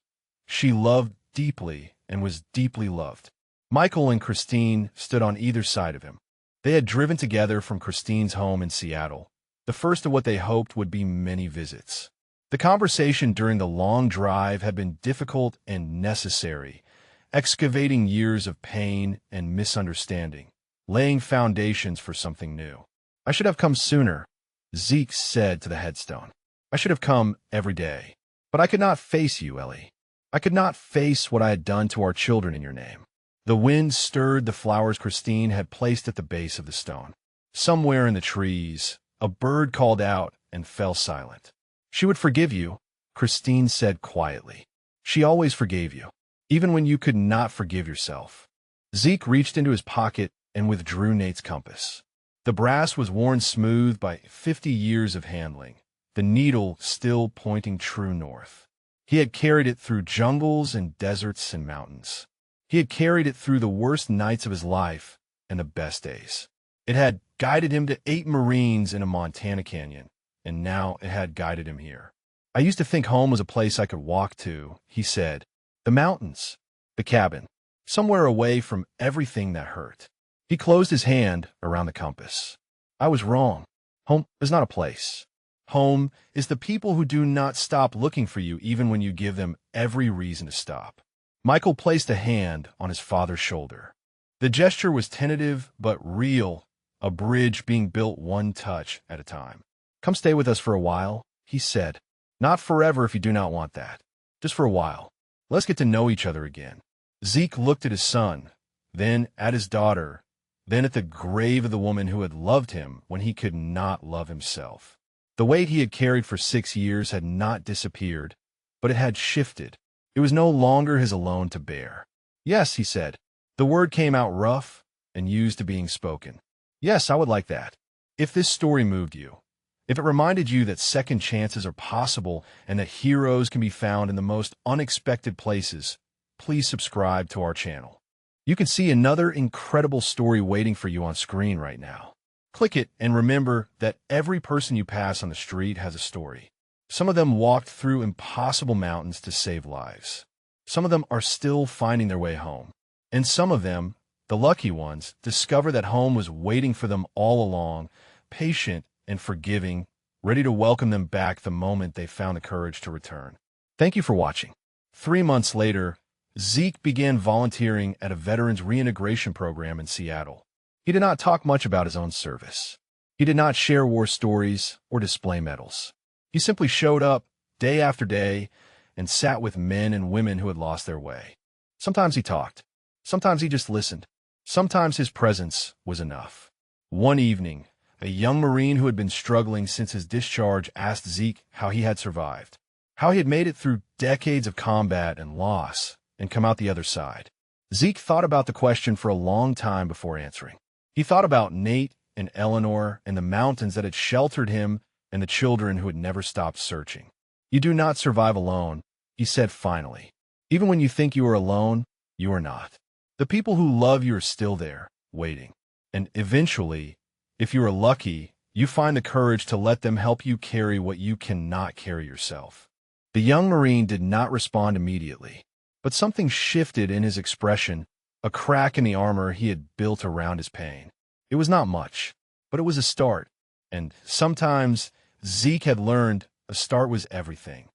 She loved deeply and was deeply loved. Michael and Christine stood on either side of him. They had driven together from Christine's home in Seattle, the first of what they hoped would be many visits. The conversation during the long drive had been difficult and necessary, excavating years of pain and misunderstanding, laying foundations for something new. I should have come sooner, Zeke said to the headstone. I should have come every day. But I could not face you, Ellie. I could not face what I had done to our children in your name. The wind stirred the flowers Christine had placed at the base of the stone. Somewhere in the trees, a bird called out and fell silent. She would forgive you, Christine said quietly. She always forgave you, even when you could not forgive yourself. Zeke reached into his pocket and withdrew Nate's compass. The brass was worn smooth by 50 years of handling, the needle still pointing true north. He had carried it through jungles and deserts and mountains. He had carried it through the worst nights of his life and the best days. It had guided him to 8 Marines in a Montana canyon, and now it had guided him here. I used to think home was a place I could walk to, he said. The mountains, the cabin, somewhere away from everything that hurt. He closed his hand around the compass. I was wrong. Home is not a place. Home is the people who do not stop looking for you even when you give them every reason to stop. Michael placed a hand on his father's shoulder. The gesture was tentative but real, a bridge being built one touch at a time. "Come stay with us for a while," he said. "Not forever if you do not want that. Just for a while. Let's get to know each other again." Zeke looked at his son, then at his daughter, then at the grave of the woman who had loved him when he could not love himself. The weight he had carried for 6 years had not disappeared, but it had shifted. It was no longer his alone to bear. "Yes," he said. The word came out rough and used to being spoken. "Yes, I would like that." If this story moved you, if it reminded you that second chances are possible and that heroes can be found in the most unexpected places, please subscribe to our channel. You can see another incredible story waiting for you on screen right now. Click it and remember that every person you pass on the street has a story. Some of them walked through impossible mountains to save lives. Some of them are still finding their way home. And some of them, the lucky ones, discover that home was waiting for them all along, patient and forgiving, ready to welcome them back the moment they found the courage to return. Thank you for watching. 3 months later, Zeke began volunteering at a veterans reintegration program in Seattle. He did not talk much about his own service. He did not share war stories or display medals. He simply showed up day after day and sat with men and women who had lost their way. Sometimes he talked. Sometimes he just listened. Sometimes his presence was enough. One evening, a young Marine who had been struggling since his discharge asked Zeke how he had survived, how he had made it through decades of combat and loss and come out the other side. Zeke thought about the question for a long time before answering. He thought about Nate and Eleanor and the mountains that had sheltered him and the children who had never stopped searching. "You do not survive alone," he said finally. "Even when you think you are alone, you are not. The people who love you are still there, waiting. And eventually, if you are lucky, you find the courage to let them help you carry what you cannot carry yourself." The young Marine did not respond immediately, but something shifted in his expression, a crack in the armor he had built around his pain. It was not much, but it was a start. And sometimes Zeke had learned a start was everything.